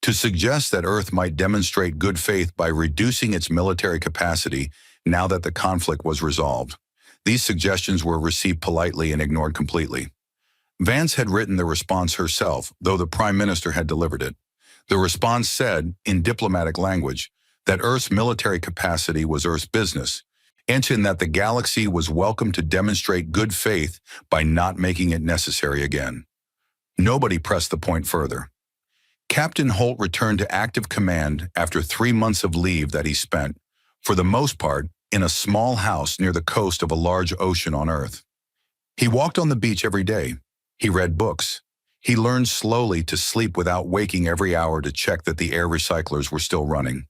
To suggest that Earth might demonstrate good faith by reducing its military capacity now that the conflict was resolved. These suggestions were received politely and ignored completely. Vance had written the response herself, though the Prime Minister had delivered it. The response said, in diplomatic language, that Earth's military capacity was Earth's business, and in that the galaxy was welcome to demonstrate good faith by not making it necessary again. Nobody pressed the point further. Captain Holt returned to active command after 3 months of leave that he spent, for the most part, in a small house near the coast of a large ocean on Earth. He walked on the beach every day. He read books. He learned slowly to sleep without waking every hour to check that the air recyclers were still running.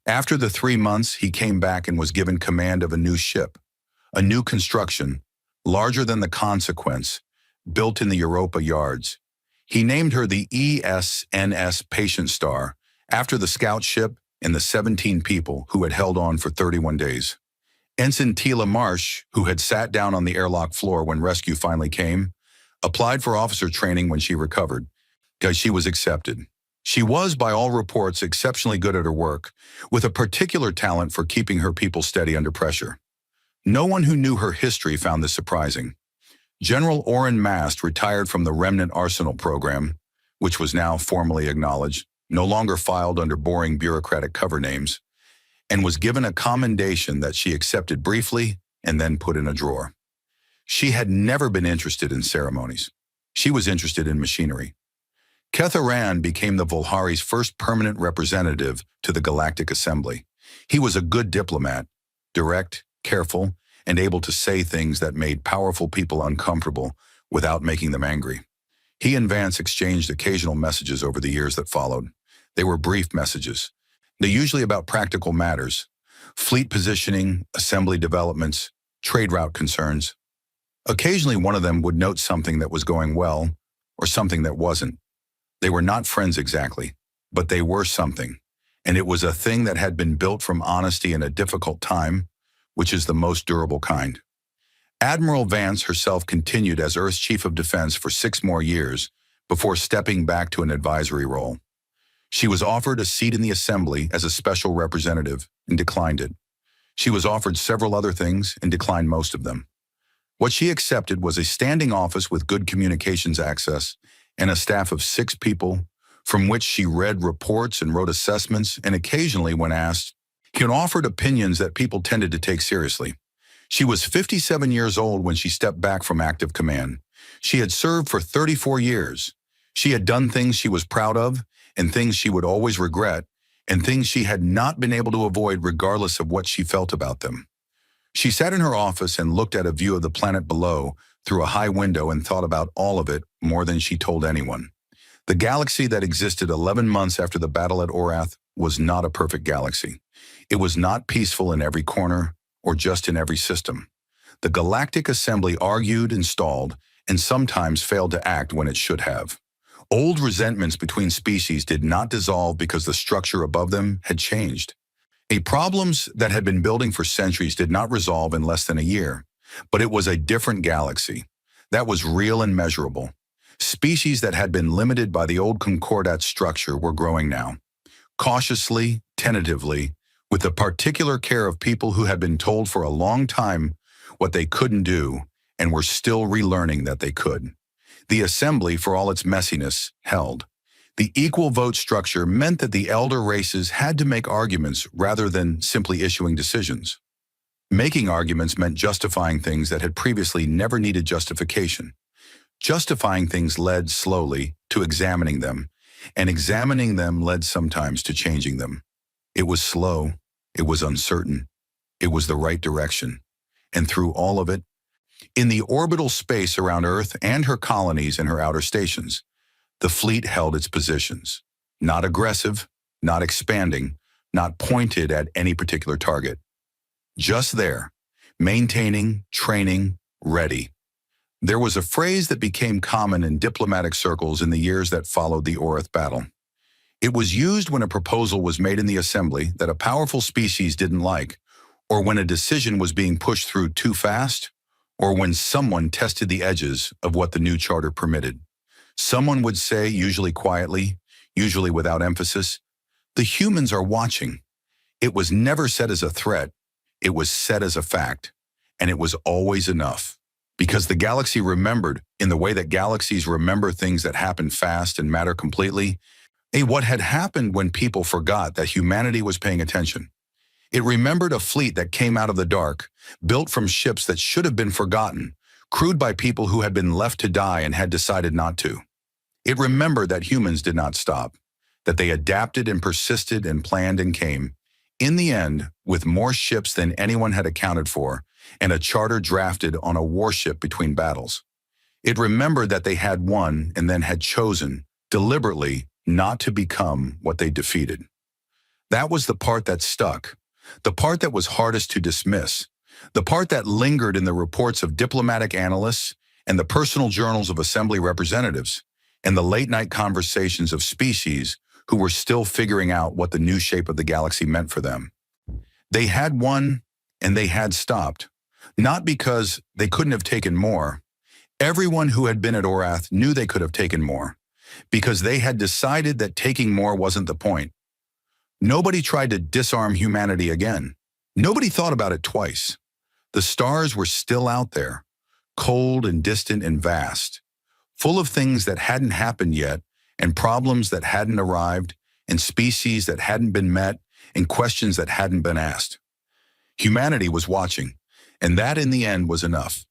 After the 3 months, he came back and was given command of a new ship, a new construction, larger than the Consequence, built in the Europa yards. He named her the ESNS Patient Star, after the scout ship and the 17 people who had held on for 31 days. Ensign Tila Marsh, who had sat down on the airlock floor when rescue finally came, applied for officer training when she recovered, because she was accepted. She was, by all reports, exceptionally good at her work, with a particular talent for keeping her people steady under pressure. No one who knew her history found this surprising. General Orrin Mast retired from the Remnant Arsenal program, which was now formally acknowledged, no longer filed under boring bureaucratic cover names, and was given a commendation that she accepted briefly and then put in a drawer. She had never been interested in ceremonies. She was interested in machinery. Ketharan became the Volhari's first permanent representative to the Galactic Assembly. He was a good diplomat, direct, careful, and able to say things that made powerful people uncomfortable without making them angry. He and Vance exchanged occasional messages over the years that followed. They were brief messages. They're usually about practical matters, fleet positioning, assembly developments, trade route concerns. Occasionally one of them would note something that was going well or something that wasn't. They were not friends exactly, but they were something, and it was a thing that had been built from honesty in a difficult time, which is the most durable kind. Admiral Vance herself continued as Earth's Chief of Defense for 6 more years before stepping back to an advisory role. She was offered a seat in the Assembly as a special representative and declined it. She was offered several other things and declined most of them. What she accepted was a standing office with good communications access and a staff of 6 people from which she read reports and wrote assessments, and occasionally, when asked, he offered opinions that people tended to take seriously. She was 57 years old when she stepped back from active command. She had served for 34 years. She had done things she was proud of and things she would always regret, and things she had not been able to avoid regardless of what she felt about them. She sat in her office and looked at a view of the planet below through a high window and thought about all of it more than she told anyone. The galaxy that existed 11 months after the battle at Orath was not a perfect galaxy. It was not peaceful in every corner or just in every system. The Galactic Assembly argued and stalled, and sometimes failed to act when it should have. Old resentments between species did not dissolve because the structure above them had changed. Problems that had been building for centuries did not resolve in less than a year, but it was a different galaxy. That was real and measurable. Species that had been limited by the old Concordat structure were growing now, cautiously, tentatively, with the particular care of people who had been told for a long time what they couldn't do and were still relearning that they could. The Assembly, for all its messiness, held. The equal vote structure meant that the elder races had to make arguments rather than simply issuing decisions. Making arguments meant justifying things that had previously never needed justification. Justifying things led slowly to examining them, and examining them led sometimes to changing them. It was slow, it was uncertain, it was the right direction. And through all of it, in the orbital space around Earth and her colonies and her outer stations, the fleet held its positions. Not aggressive, not expanding, not pointed at any particular target. Just there, maintaining, training, ready. There was a phrase that became common in diplomatic circles in the years that followed the Orath battle. It was used when a proposal was made in the Assembly that a powerful species didn't like, or when a decision was being pushed through too fast, or when someone tested the edges of what the new charter permitted. Someone would say, usually quietly, usually without emphasis, "The humans are watching." It was never said as a threat, it was said as a fact, and it was always enough. Because the galaxy remembered, in the way that galaxies remember things that happen fast and matter completely, what had happened when people forgot that humanity was paying attention. It remembered a fleet that came out of the dark, built from ships that should have been forgotten, crewed by people who had been left to die and had decided not to. It remembered that humans did not stop, that they adapted and persisted and planned and came, in the end, with more ships than anyone had accounted for, and a charter drafted on a warship between battles. It remembered that they had won and then had chosen, deliberately, not to become what they defeated. That was the part that stuck, the part that was hardest to dismiss, the part that lingered in the reports of diplomatic analysts and the personal journals of assembly representatives, and the late-night conversations of species who were still figuring out what the new shape of the galaxy meant for them. They had won, and they had stopped, not because they couldn't have taken more. Everyone who had been at Orath knew they could have taken more, because they had decided that taking more wasn't the point. Nobody tried to disarm humanity again. Nobody thought about it twice. The stars were still out there, cold and distant and vast, full of things that hadn't happened yet, and problems that hadn't arrived, and species that hadn't been met, and questions that hadn't been asked. Humanity was watching, and that in the end was enough.